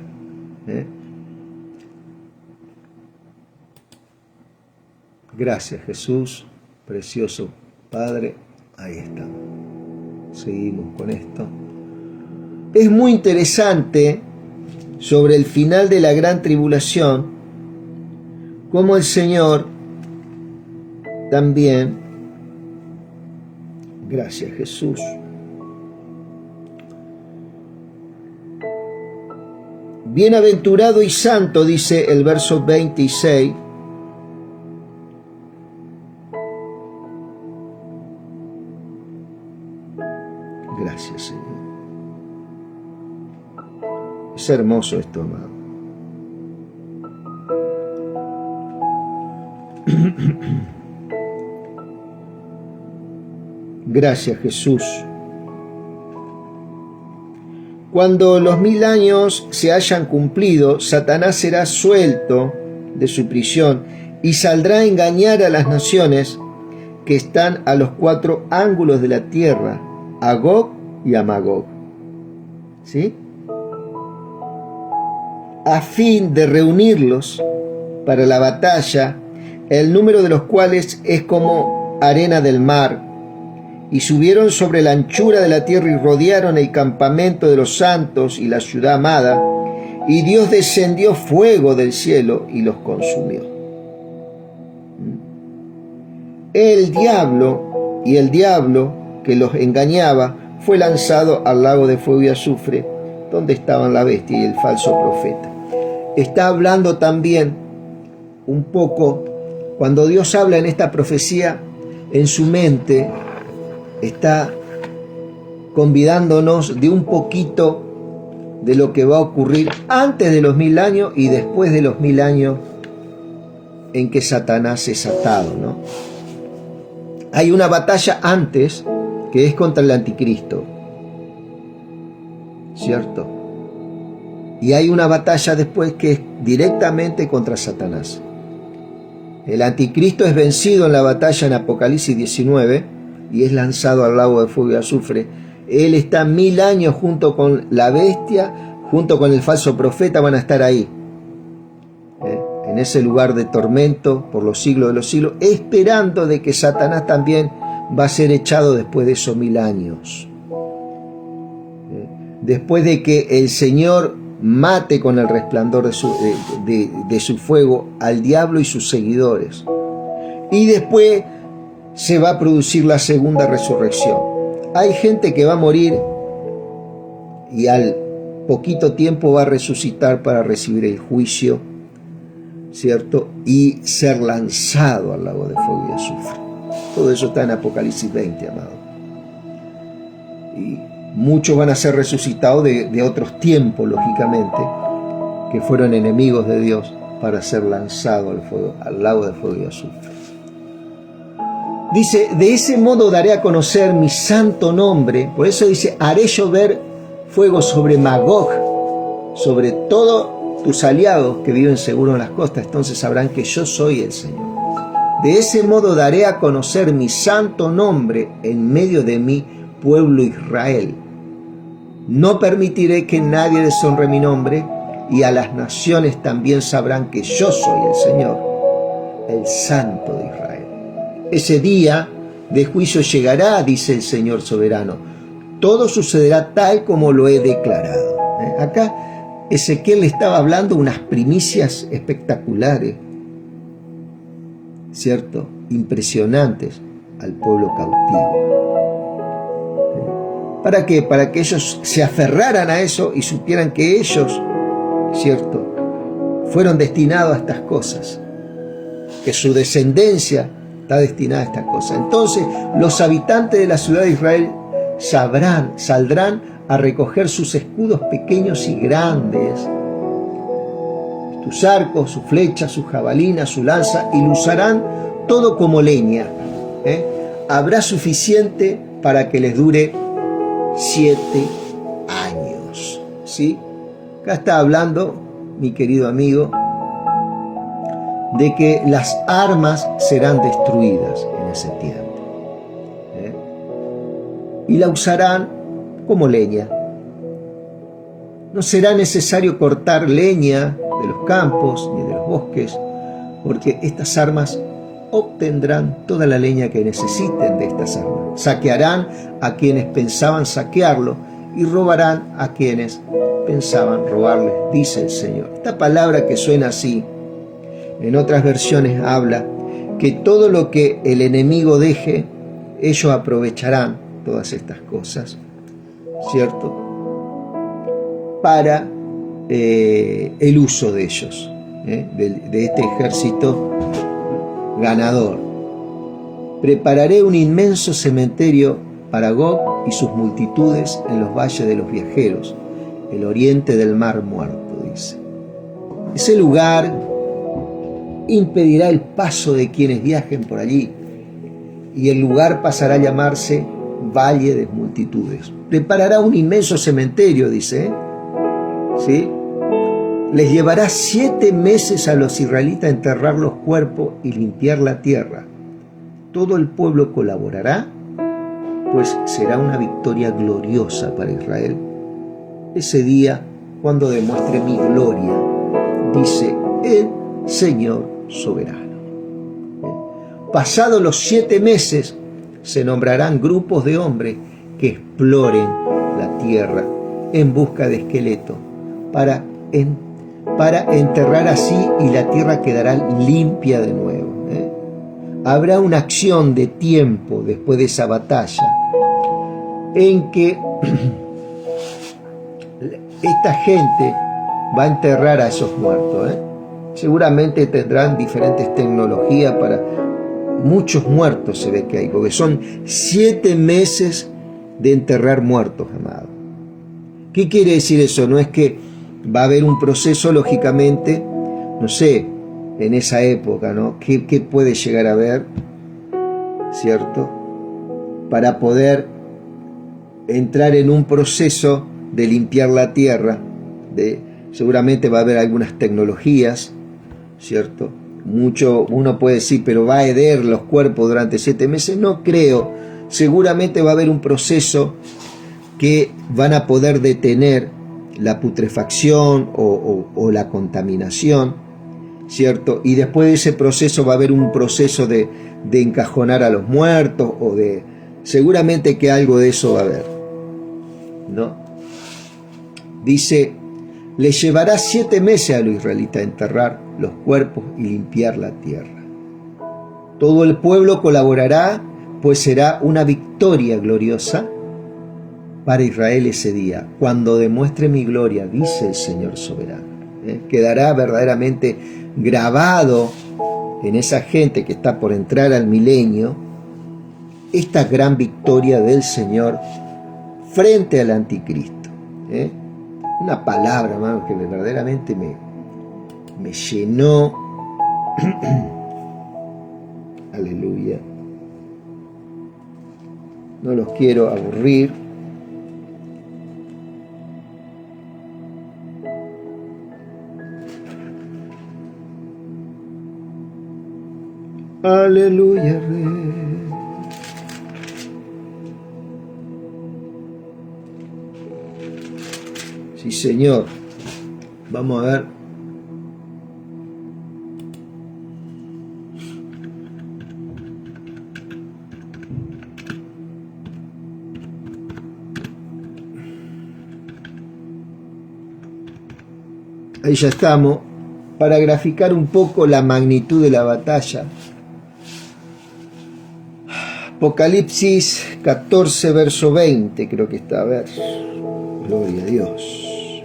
Gracias, Jesús, precioso Padre. Ahí está. Seguimos con esto. Es muy interesante sobre el final de la gran tribulación, cómo el Señor también, gracias Jesús, bienaventurado y santo, dice el verso 26, gracias Señor. Es hermoso esto, amado. Gracias Jesús. Cuando los 1000 años se hayan cumplido, Satanás será suelto de su prisión y saldrá a engañar a las naciones que están a los 4 ángulos de la tierra, a Gog y a Magog. ¿Sí? A fin de reunirlos para la batalla, el número de los cuales es como arena del mar. Y subieron sobre la anchura de la tierra y rodearon el campamento de los santos y la ciudad amada, y Dios descendió fuego del cielo y los consumió. El diablo que los engañaba fue lanzado al lago de fuego y azufre, donde estaban la bestia y el falso profeta. Está hablando también un poco, cuando Dios habla en esta profecía, en su mente está convidándonos de un poquito de lo que va a ocurrir antes de los 1000 años y después de los 1000 años en que Satanás es atado, ¿no? Hay una batalla antes que es contra el anticristo, ¿cierto? Y hay una batalla después que es directamente contra Satanás. El anticristo es vencido en la batalla en Apocalipsis 19 y es lanzado al lago de fuego y azufre. Él está 1000 años junto con la bestia, junto con el falso profeta, van a estar ahí, en ese lugar de tormento por los siglos de los siglos, esperando de que Satanás también va a ser echado después de esos 1000 años. Después de que el Señor mate con el resplandor de su fuego al diablo y sus seguidores. Y después se va a producir la segunda resurrección. Hay gente que va a morir y al poquito tiempo va a resucitar para recibir el juicio, ¿cierto? Y ser lanzado al lago de fuego y azufre. Todo eso está en Apocalipsis 20, amado. Y muchos van a ser resucitados de otros tiempos, lógicamente, que fueron enemigos de Dios, para ser lanzados al lago de fuego y azufre. Dice, de ese modo daré a conocer mi santo nombre. Por eso dice, haré llover fuego sobre Magog, sobre todo tus aliados que viven seguros en las costas, entonces sabrán que yo soy el Señor. De ese modo daré a conocer mi santo nombre en medio de mi pueblo Israel. No permitiré que nadie deshonre mi nombre, y a las naciones también sabrán que yo soy el Señor, el Santo de Israel. Ese día de juicio llegará, dice el Señor soberano. Todo sucederá tal como lo he declarado. Acá Ezequiel le estaba hablando unas primicias espectaculares, ¿cierto? Impresionantes al pueblo cautivo. ¿Para qué? Para que ellos se aferraran a eso y supieran que ellos, ¿cierto?, fueron destinados a estas cosas, que su descendencia está destinada a estas cosas. Entonces los habitantes de la ciudad de Israel saldrán a recoger sus escudos pequeños y grandes, sus arcos, sus flechas, sus jabalinas, su lanza, y lo usarán todo como leña. Habrá suficiente para que les dure 7 años. ¿Sí? Acá está hablando, mi querido amigo, de que las armas serán destruidas en ese tiempo. Y la usarán como leña. No será necesario cortar leña de los campos ni de los bosques, porque estas armas obtendrán toda la leña que necesiten de estas armas. Saquearán a quienes pensaban saquearlo y robarán a quienes pensaban robarles, dice el Señor. Esta palabra que suena así, en otras versiones habla que todo lo que el enemigo deje, ellos aprovecharán todas estas cosas, ¿cierto?, para el uso de ellos, de este ejército ganador. Prepararé un inmenso cementerio para Gog y sus multitudes en los valles de los viajeros, el oriente del mar muerto, dice. Ese lugar impedirá el paso de quienes viajen por allí, y el lugar pasará a llamarse Valle de Multitudes. Preparará un inmenso cementerio, dice, ¿sí? Les llevará 7 meses a los israelitas enterrar los cuerpos y limpiar la tierra. Todo el pueblo colaborará, pues será una victoria gloriosa para Israel ese día, cuando demuestre mi gloria, dice el Señor soberano. Pasados los 7 meses, se nombrarán grupos de hombres que exploren la tierra en busca de esqueletos para enterrar así, y la tierra quedará limpia de nuevo. Habrá una acción de tiempo después de esa batalla en que esta gente va a enterrar a esos muertos. Seguramente tendrán diferentes tecnologías para muchos muertos, se ve que hay, porque son 7 meses de enterrar muertos, amado. ¿Qué quiere decir eso? No es que va a haber un proceso, lógicamente, no sé, en esa época, ¿no? ¿Qué puede llegar a haber, cierto?, para poder entrar en un proceso de limpiar la tierra. Seguramente va a haber algunas tecnologías, ¿cierto? Uno puede decir, pero ¿va a heder los cuerpos durante 7 meses? No creo. Seguramente va a haber un proceso que van a poder detener la putrefacción o la contaminación, ¿cierto? Y después de ese proceso va a haber un proceso de encajonar a los muertos, seguramente que algo de eso va a haber, ¿no? Dice, les llevará 7 meses a los israelitas a enterrar los cuerpos y limpiar la tierra. Todo el pueblo colaborará, pues será una victoria gloriosa para Israel ese día, cuando demuestre mi gloria, dice el Señor soberano. Quedará verdaderamente grabado en esa gente que está por entrar al milenio esta gran victoria del Señor frente al anticristo. Una palabra, hermano, que verdaderamente me llenó. Aleluya. No los quiero aburrir. Aleluya, Rey. Sí, Señor. Vamos a ver. Ahí ya estamos. Para graficar un poco la magnitud de la batalla. Apocalipsis 14, verso 20, creo que está. A ver. Gloria a Dios.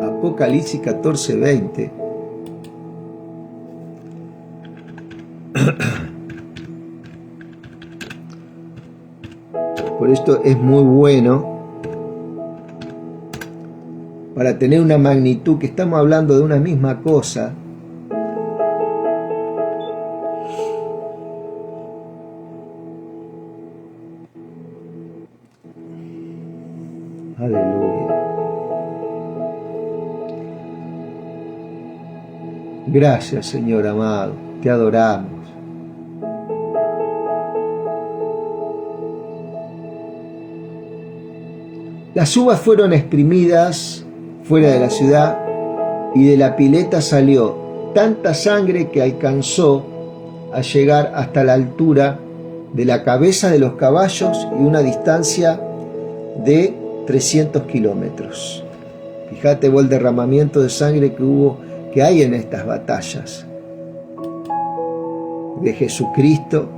Apocalipsis 14, 20. Por esto es muy bueno para tener una magnitud, que estamos hablando de una misma cosa. Aleluya. Gracias, Señor amado, te adoramos. Las uvas fueron exprimidas fuera de la ciudad y de la pileta salió tanta sangre que alcanzó a llegar hasta la altura de la cabeza de los caballos y una distancia de 300 kilómetros. Fíjate vos el derramamiento de sangre que hay en estas batallas de Jesucristo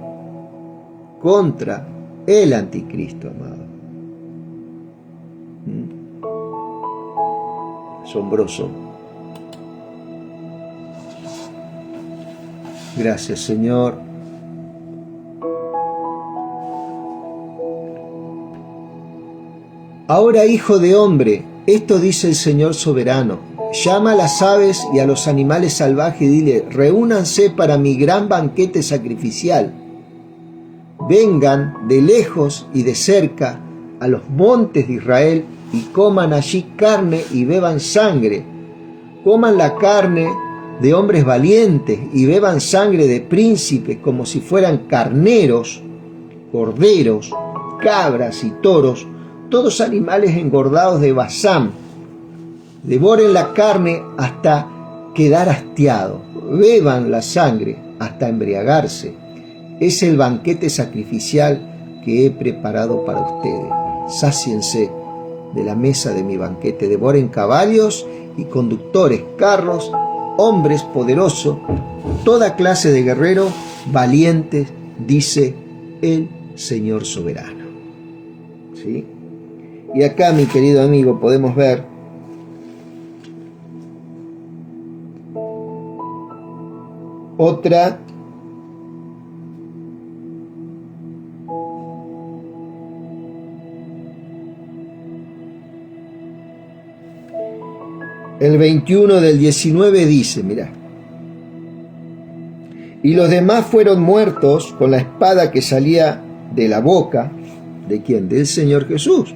contra el anticristo, amado. Asombroso. Gracias, Señor. Ahora, hijo de hombre, esto dice el Señor soberano: llama a las aves y a los animales salvajes y dile: reúnanse para mi gran banquete sacrificial. Vengan de lejos y de cerca a los montes de Israel y coman allí carne y beban sangre. Coman la carne de hombres valientes y beban sangre de príncipes como si fueran carneros, corderos, cabras y toros, todos animales engordados de Basán. Devoren la carne hasta quedar hastiado, beban la sangre hasta embriagarse. Es el banquete sacrificial que he preparado para ustedes. Sáciense de la mesa de mi banquete, devoren caballos y conductores, carros, hombres poderosos, toda clase de guerreros valientes, dice el Señor soberano. ¿Sí? Y acá, mi querido amigo, podemos ver otra el 21 del 19 dice, mirá: y los demás fueron muertos con la espada que salía de la boca, ¿de quién? Del Señor Jesús,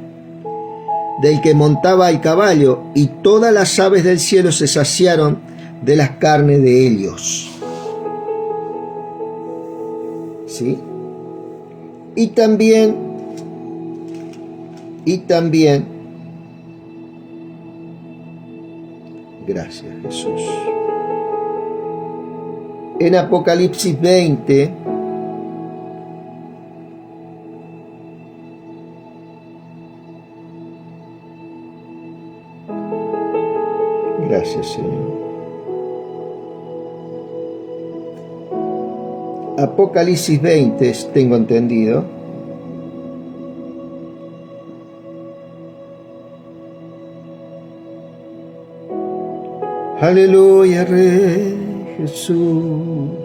del que montaba el caballo, y todas las aves del cielo se saciaron de las carnes de ellos. ¿Sí? Y también, gracias, Jesús. En Apocalipsis 20, gracias, Señor. Apocalipsis 20, tengo entendido. Aleluya, Rey Jesús.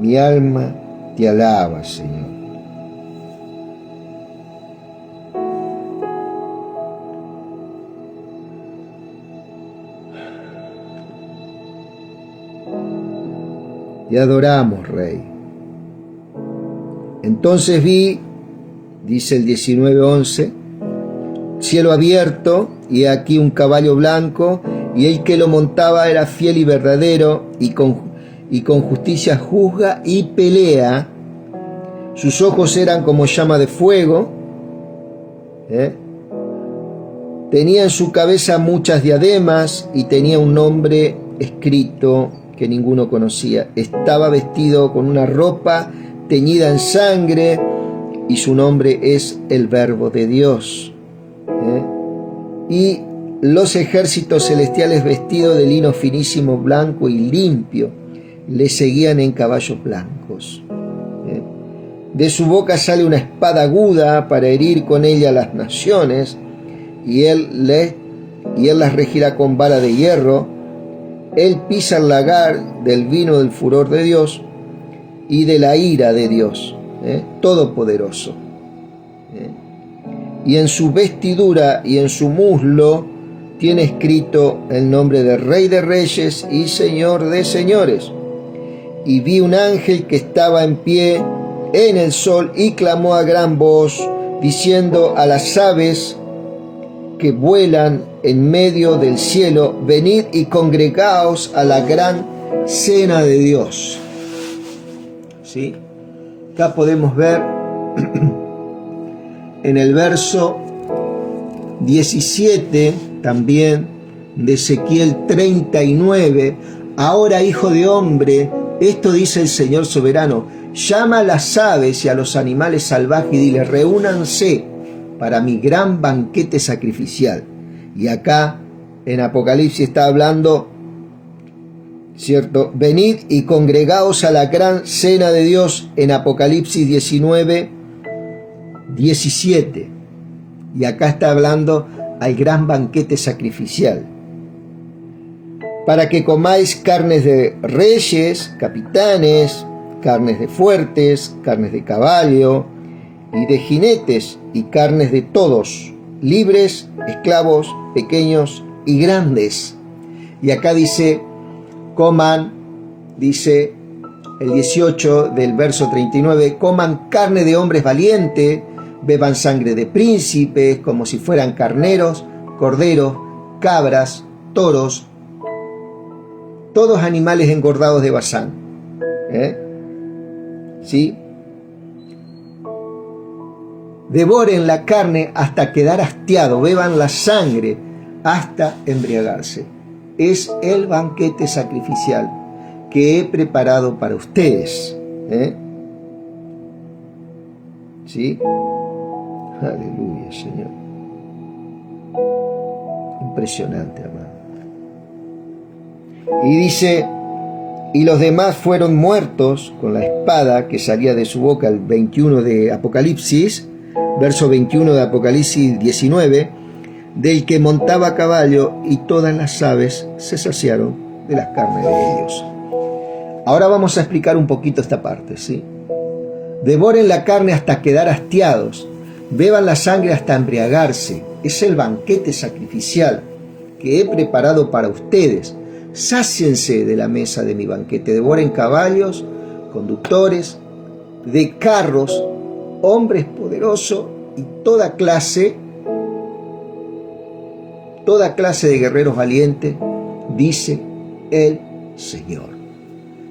Mi alma te alaba, Señor. Te adoramos, Rey. Entonces vi, dice el 19:11, cielo abierto, y aquí un caballo blanco, y el que lo montaba era fiel y verdadero, y con justicia juzga y pelea. Sus ojos eran como llama de fuego. Tenía en su cabeza muchas diademas, y tenía un nombre escrito que ninguno conocía. Estaba vestido con una ropa teñida en sangre, y su nombre es el Verbo de Dios. Y los ejércitos celestiales, vestidos de lino finísimo, blanco y limpio, le seguían en caballos blancos. De su boca sale una espada aguda para herir con ella a las naciones, y él las regirá con vara de hierro. Él pisa el lagar del vino del furor de Dios y de la ira de Dios, Todopoderoso. Y en su vestidura y en su muslo tiene escrito el nombre de Rey de Reyes y Señor de Señores. Y vi un ángel que estaba en pie en el sol y clamó a gran voz, diciendo a las aves que vuelan en medio del cielo: venid y congregaos a la gran cena de Dios. ¿Sí? Acá podemos ver en el verso 17 también de Ezequiel 39: ahora, hijo de hombre, esto dice el Señor soberano, llama a las aves y a los animales salvajes y dile: reúnanse para mi gran banquete sacrificial. Y acá en Apocalipsis está hablando, ¿cierto? Venid y congregaos a la gran cena de Dios, en Apocalipsis 19:17. Y acá está hablando al gran banquete sacrificial. Para que comáis carnes de reyes, capitanes, carnes de fuertes, carnes de caballo y de jinetes, y carnes de todos, libres, esclavos, pequeños y grandes. Y acá dice, coman, dice el 18 del verso 39, coman carne de hombres valientes, beban sangre de príncipes, como si fueran carneros, corderos, cabras, toros, todos animales engordados de Basán. ¿Sí? Devoren la carne hasta quedar hastiado, beban la sangre hasta embriagarse. Es el banquete sacrificial que he preparado para ustedes. ¿Sí? Aleluya, Señor. Impresionante, amado. Y dice, y los demás fueron muertos con la espada que salía de su boca, el 21 de Apocalipsis, verso 21 de Apocalipsis 19, del que montaba a caballo, y todas las aves se saciaron de las carnes de ellos. Ahora vamos a explicar un poquito esta parte, ¿sí? Devoren la carne hasta quedar hastiados, beban la sangre hasta embriagarse. Es el banquete sacrificial que he preparado para ustedes. Sáciense de la mesa de mi banquete. Devoren caballos, conductores de carros, hombres poderosos y toda clase de guerreros valientes, dice el Señor.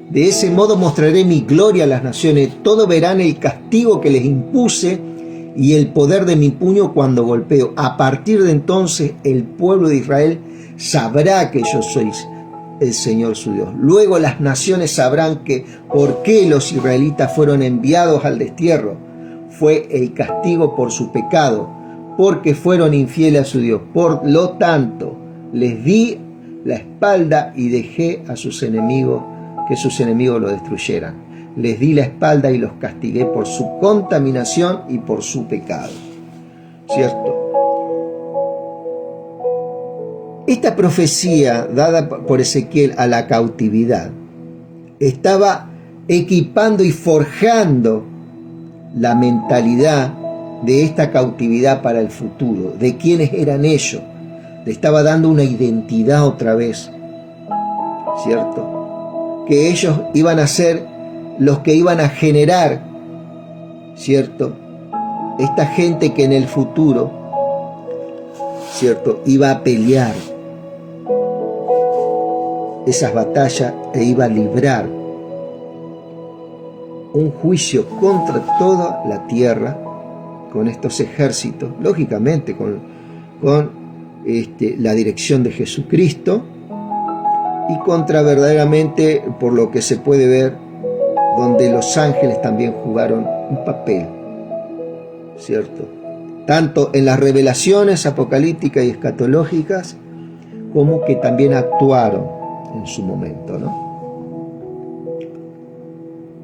De ese modo mostraré mi gloria a las naciones. Todos verán el castigo que les impuse y el poder de mi puño cuando golpeo. A partir de entonces el pueblo de Israel sabrá que yo soy el Señor su Dios. Luego las naciones sabrán que por qué los israelitas fueron enviados al destierro. Fue el castigo por su pecado, porque fueron infieles a su Dios. Por lo tanto, les di la espalda y dejé a sus enemigos que sus enemigos lo destruyeran. Les di la espalda y los castigué por su contaminación y por su pecado. ¿Cierto? Esta profecía dada por Ezequiel a la cautividad estaba equipando y forjando la mentalidad de esta cautividad para el futuro, de quiénes eran ellos. Le estaba dando una identidad otra vez, ¿cierto? Que ellos iban a ser los que iban a generar, ¿cierto? Esta gente que en el futuro, ¿cierto?, iba a pelear esas batallas e iba a librar un juicio contra toda la tierra con estos ejércitos, lógicamente con la dirección de Jesucristo, y contra verdaderamente, por lo que se puede ver, donde los ángeles también jugaron un papel, ¿cierto? Tanto en las revelaciones apocalípticas y escatológicas, como que también actuaron en su momento, ¿no?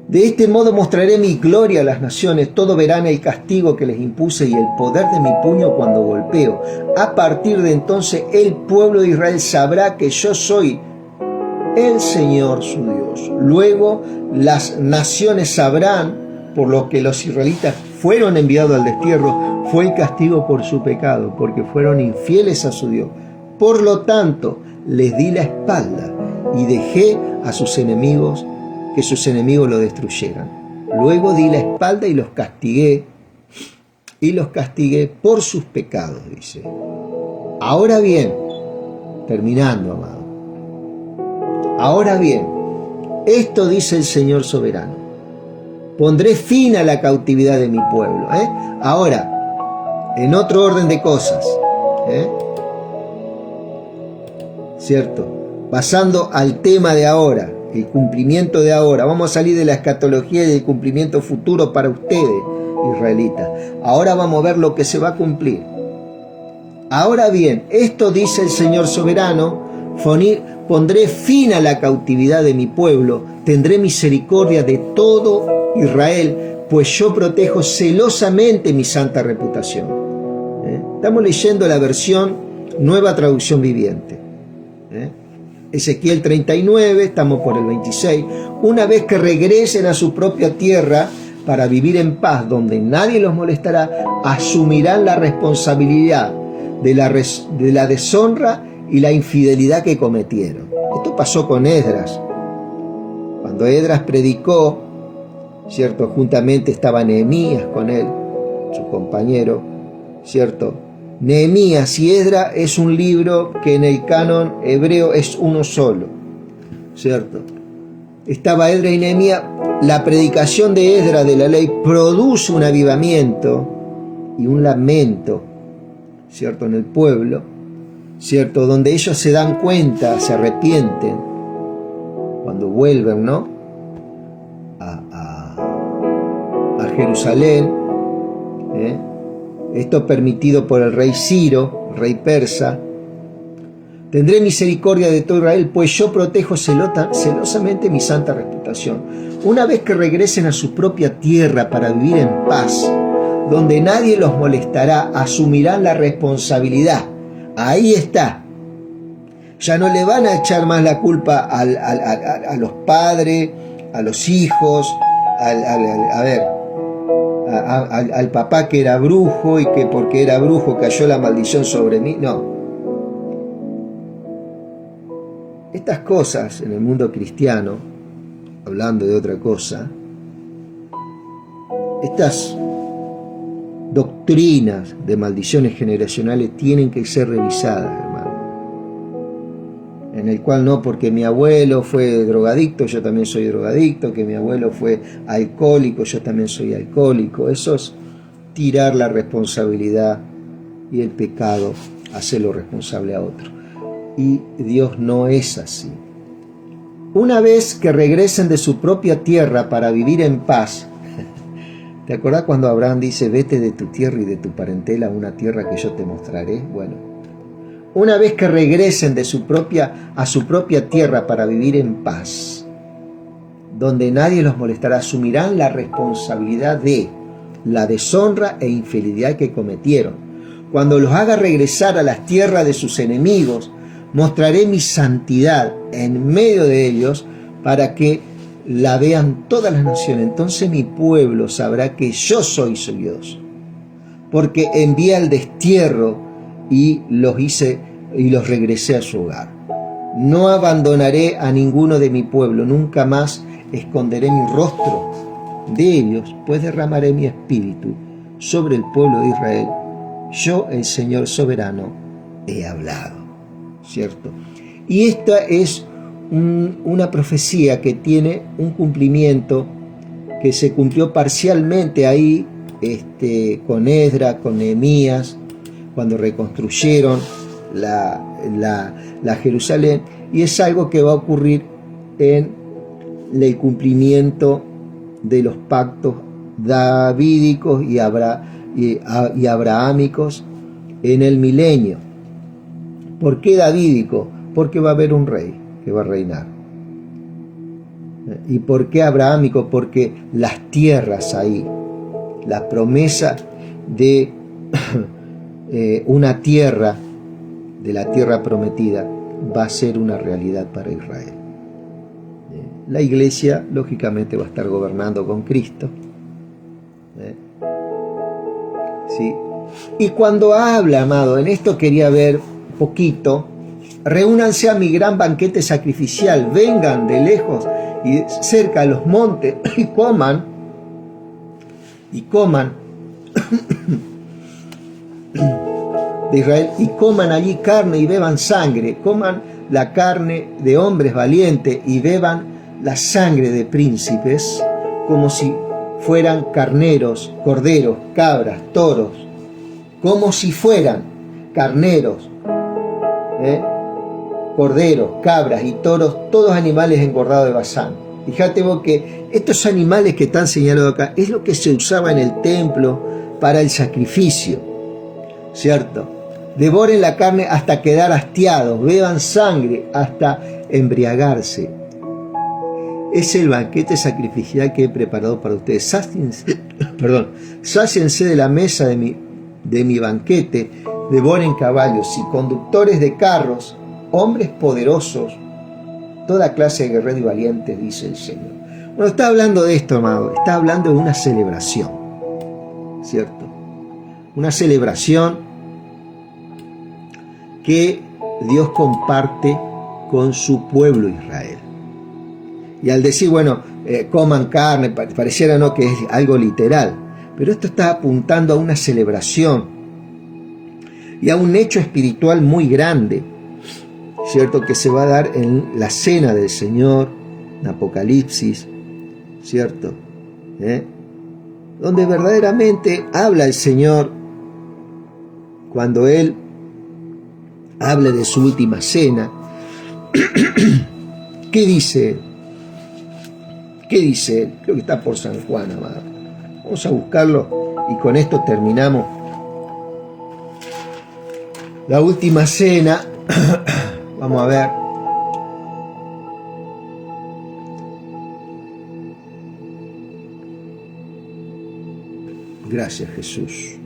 De este modo mostraré mi gloria a las naciones, todos verán el castigo que les impuse y el poder de mi puño cuando golpeo. A partir de entonces el pueblo de Israel sabrá que yo soy el Señor su Dios. Luego las naciones sabrán, por lo que los israelitas fueron enviados al destierro, fue el castigo por su pecado, porque fueron infieles a su Dios. Por lo tanto, les di la espalda y dejé a sus enemigos que sus enemigos lo destruyeran. Luego di la espalda y los castigué por sus pecados, dice. Ahora bien, terminando, amado. Ahora bien, esto dice el Señor soberano: pondré fin a la cautividad de mi pueblo. Ahora, en otro orden de cosas, ¿cierto? Pasando al tema de ahora, el cumplimiento de ahora. Vamos a salir de la escatología y del cumplimiento futuro para ustedes, israelitas. Ahora vamos a ver lo que se va a cumplir. Ahora bien, esto dice el Señor soberano: pondré fin a la cautividad de mi pueblo, tendré misericordia de todo Israel, pues yo protejo celosamente mi santa reputación. Estamos leyendo la versión Nueva Traducción Viviente. Ezequiel 39, estamos por el 26. Una vez que regresen a su propia tierra para vivir en paz, donde nadie los molestará, asumirán la responsabilidad de la deshonra y la infidelidad que cometieron. Esto pasó con Esdras. Cuando Esdras predicó, ¿cierto?, juntamente estaba Nehemías con él, su compañero, ¿cierto? Nehemías y Esdras es un libro que en el canon hebreo es uno solo, ¿cierto? Estaba Esdras y Nehemías. La predicación de Esdras de la ley produce un avivamiento y un lamento, ¿cierto?, en el pueblo, ¿cierto?, donde ellos se dan cuenta, se arrepienten cuando vuelven, ¿no?, a Jerusalén. Esto permitido por el rey Ciro, rey persa. Tendré misericordia de todo Israel, pues yo protejo celosamente mi santa reputación. Una vez que regresen a su propia tierra para vivir en paz, donde nadie los molestará, asumirán la responsabilidad. Ahí está. Ya no le van a echar más la culpa a los padres, a los hijos, al papá que era brujo y que porque era brujo cayó la maldición sobre mí. No. Estas cosas en el mundo cristiano, hablando de otra cosa, estas doctrinas de maldiciones generacionales tienen que ser revisadas, hermano. En el cual no, porque mi abuelo fue drogadicto, yo también soy drogadicto, que mi abuelo fue alcohólico, yo también soy alcohólico. Eso es tirar la responsabilidad y el pecado, hacerlo responsable a otro. Y Dios no es así. Una vez que regresen de su propia tierra para vivir en paz, ¿te acordás cuando Abraham dice: vete de tu tierra y de tu parentela a una tierra que yo te mostraré? Bueno, una vez que regresen a su propia tierra para vivir en paz, donde nadie los molestará, asumirán la responsabilidad de la deshonra e infidelidad que cometieron. Cuando los haga regresar a las tierras de sus enemigos, mostraré mi santidad en medio de ellos para que la vean todas las naciones. Entonces mi pueblo sabrá que yo soy su Dios, porque envié al destierro y los regresé a su hogar. No abandonaré a ninguno de mi pueblo, nunca más esconderé mi rostro de ellos, pues derramaré mi espíritu sobre el pueblo de Israel. Yo, el Señor soberano, he hablado. ¿Cierto? Y esta es una profecía que tiene un cumplimiento que se cumplió parcialmente ahí con Esdras, con Nehemías, cuando reconstruyeron la Jerusalén, y es algo que va a ocurrir en el cumplimiento de los pactos davídicos y abrahámicos en el milenio. ¿Por qué davídico? Porque va a haber un rey que va a reinar. ¿Y por qué abrahámico? Porque las tierras ahí, la promesa de una tierra, de la tierra prometida, va a ser una realidad para Israel. La iglesia, lógicamente, va a estar gobernando con Cristo. ¿Sí? Y cuando habla, amado, en esto quería ver poquito: reúnanse a mi gran banquete sacrificial, vengan de lejos y cerca a los montes y coman de Israel, y coman allí carne y beban sangre, coman la carne de hombres valientes y beban la sangre de príncipes, como si fueran carneros, corderos, cabras, toros, como si fueran carneros, corderos, cabras y toros, todos animales engordados de Basán. Fíjate vos que estos animales que están señalados acá es lo que se usaba en el templo para el sacrificio, ¿cierto? Devoren la carne hasta quedar hastiados, beban sangre hasta embriagarse. Es el banquete sacrificial que he preparado para ustedes. Sáciense de la mesa de mi banquete, devoren caballos y conductores de carros, hombres poderosos, toda clase de guerreros y valientes, dice el Señor. Bueno, está hablando de esto, amado. Está hablando de una celebración, ¿cierto? Una celebración que Dios comparte con su pueblo Israel. Y al decir, bueno, coman carne, pareciera no que es algo literal, pero esto está apuntando a una celebración y a un hecho espiritual muy grande, ¿cierto? Que se va a dar en la cena del Señor, en Apocalipsis, ¿cierto? Donde verdaderamente habla el Señor cuando Él habla de su última cena. ¿Qué dice Él? ¿Qué dice Él? Creo que está por San Juan, amado. Vamos a buscarlo y con esto terminamos la última cena. Vamos a ver. Gracias, Jesús.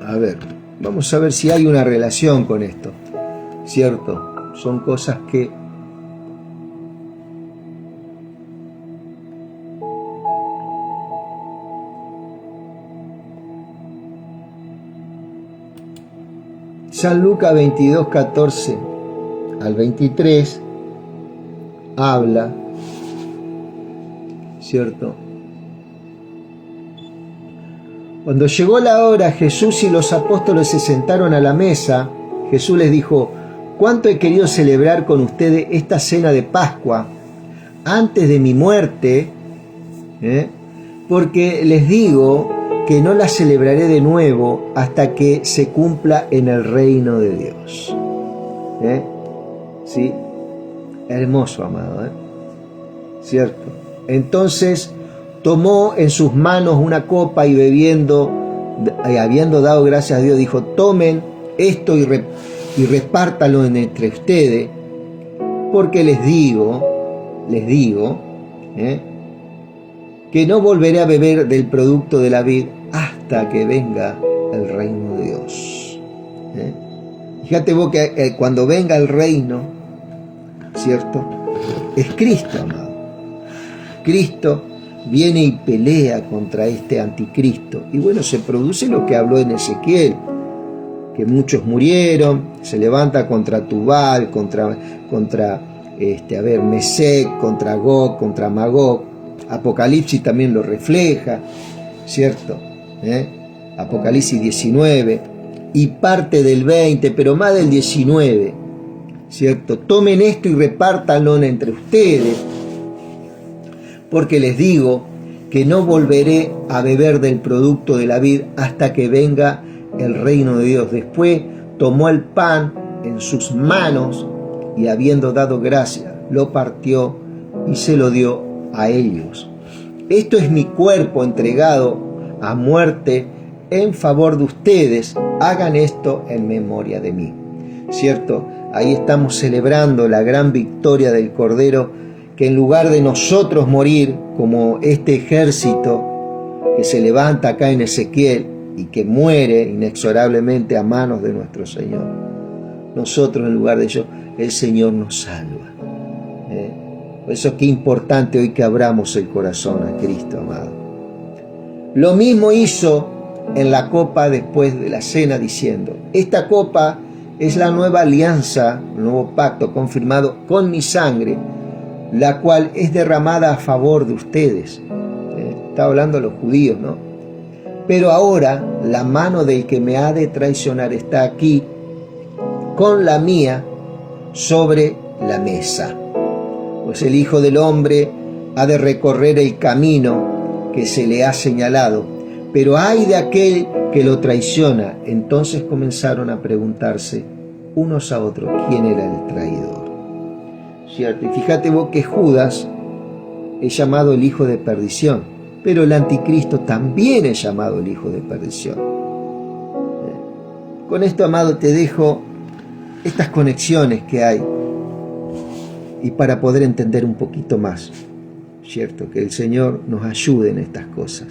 A ver, vamos a ver si hay una relación con esto, ¿cierto? Son cosas que San Lucas 22, 14 al 23 habla, ¿cierto? Cuando llegó la hora, Jesús y los apóstoles se sentaron a la mesa. Jesús les dijo: ¿cuánto he querido celebrar con ustedes esta cena de Pascua antes de mi muerte? Porque les digo que no la celebraré de nuevo hasta que se cumpla en el reino de Dios. ¿Sí? Hermoso, amado, ¿cierto? Entonces tomó en sus manos una copa y habiendo dado gracias a Dios, dijo: tomen esto y y repártalo entre ustedes, porque les digo, que no volveré a beber del producto de la vid hasta que venga el reino de Dios. Fíjate vos que cuando venga el reino, ¿cierto? Es Cristo, amado. Cristo viene y pelea contra este anticristo. Y bueno, se produce lo que habló en Ezequiel, que muchos murieron, se levanta contra Tubal, contra Mesec, contra Gog, contra Magog. Apocalipsis también lo refleja, ¿cierto? Apocalipsis 19 y parte del 20, pero más del 19, ¿cierto? Tomen esto y repártanlo entre ustedes, porque les digo que no volveré a beber del producto de la vid hasta que venga el reino de Dios. Después tomó el pan en sus manos y habiendo dado gracias, lo partió y se lo dio a ellos. Esto es mi cuerpo entregado a muerte en favor de ustedes. Hagan esto en memoria de mí. ¿Cierto? Ahí estamos celebrando la gran victoria del Cordero, que en lugar de nosotros morir como este ejército que se levanta acá en Ezequiel y que muere inexorablemente a manos de nuestro Señor, nosotros en lugar de ello, el Señor nos salva. Por eso es que es importante hoy que abramos el corazón a Cristo, amado. Lo mismo hizo en la copa después de la cena, diciendo: esta copa es la nueva alianza, el nuevo pacto confirmado con mi sangre, la cual es derramada a favor de ustedes. Está hablando a los judíos, ¿no? Pero ahora la mano del que me ha de traicionar está aquí, con la mía, sobre la mesa. Pues el Hijo del Hombre ha de recorrer el camino que se le ha señalado, pero ay de aquel que lo traiciona. Entonces comenzaron a preguntarse unos a otros quién era el traidor. ¿Cierto? Y fíjate vos que Judas es llamado el hijo de perdición, pero el anticristo también es llamado el hijo de perdición. Con esto, amado, te dejo estas conexiones que hay, y para poder entender un poquito más, ¿cierto? Que el Señor nos ayude en estas cosas,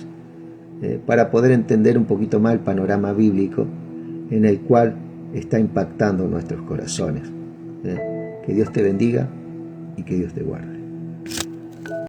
para poder entender un poquito más el panorama bíblico en el cual está impactando nuestros corazones. Que Dios te bendiga y que Dios te guarde.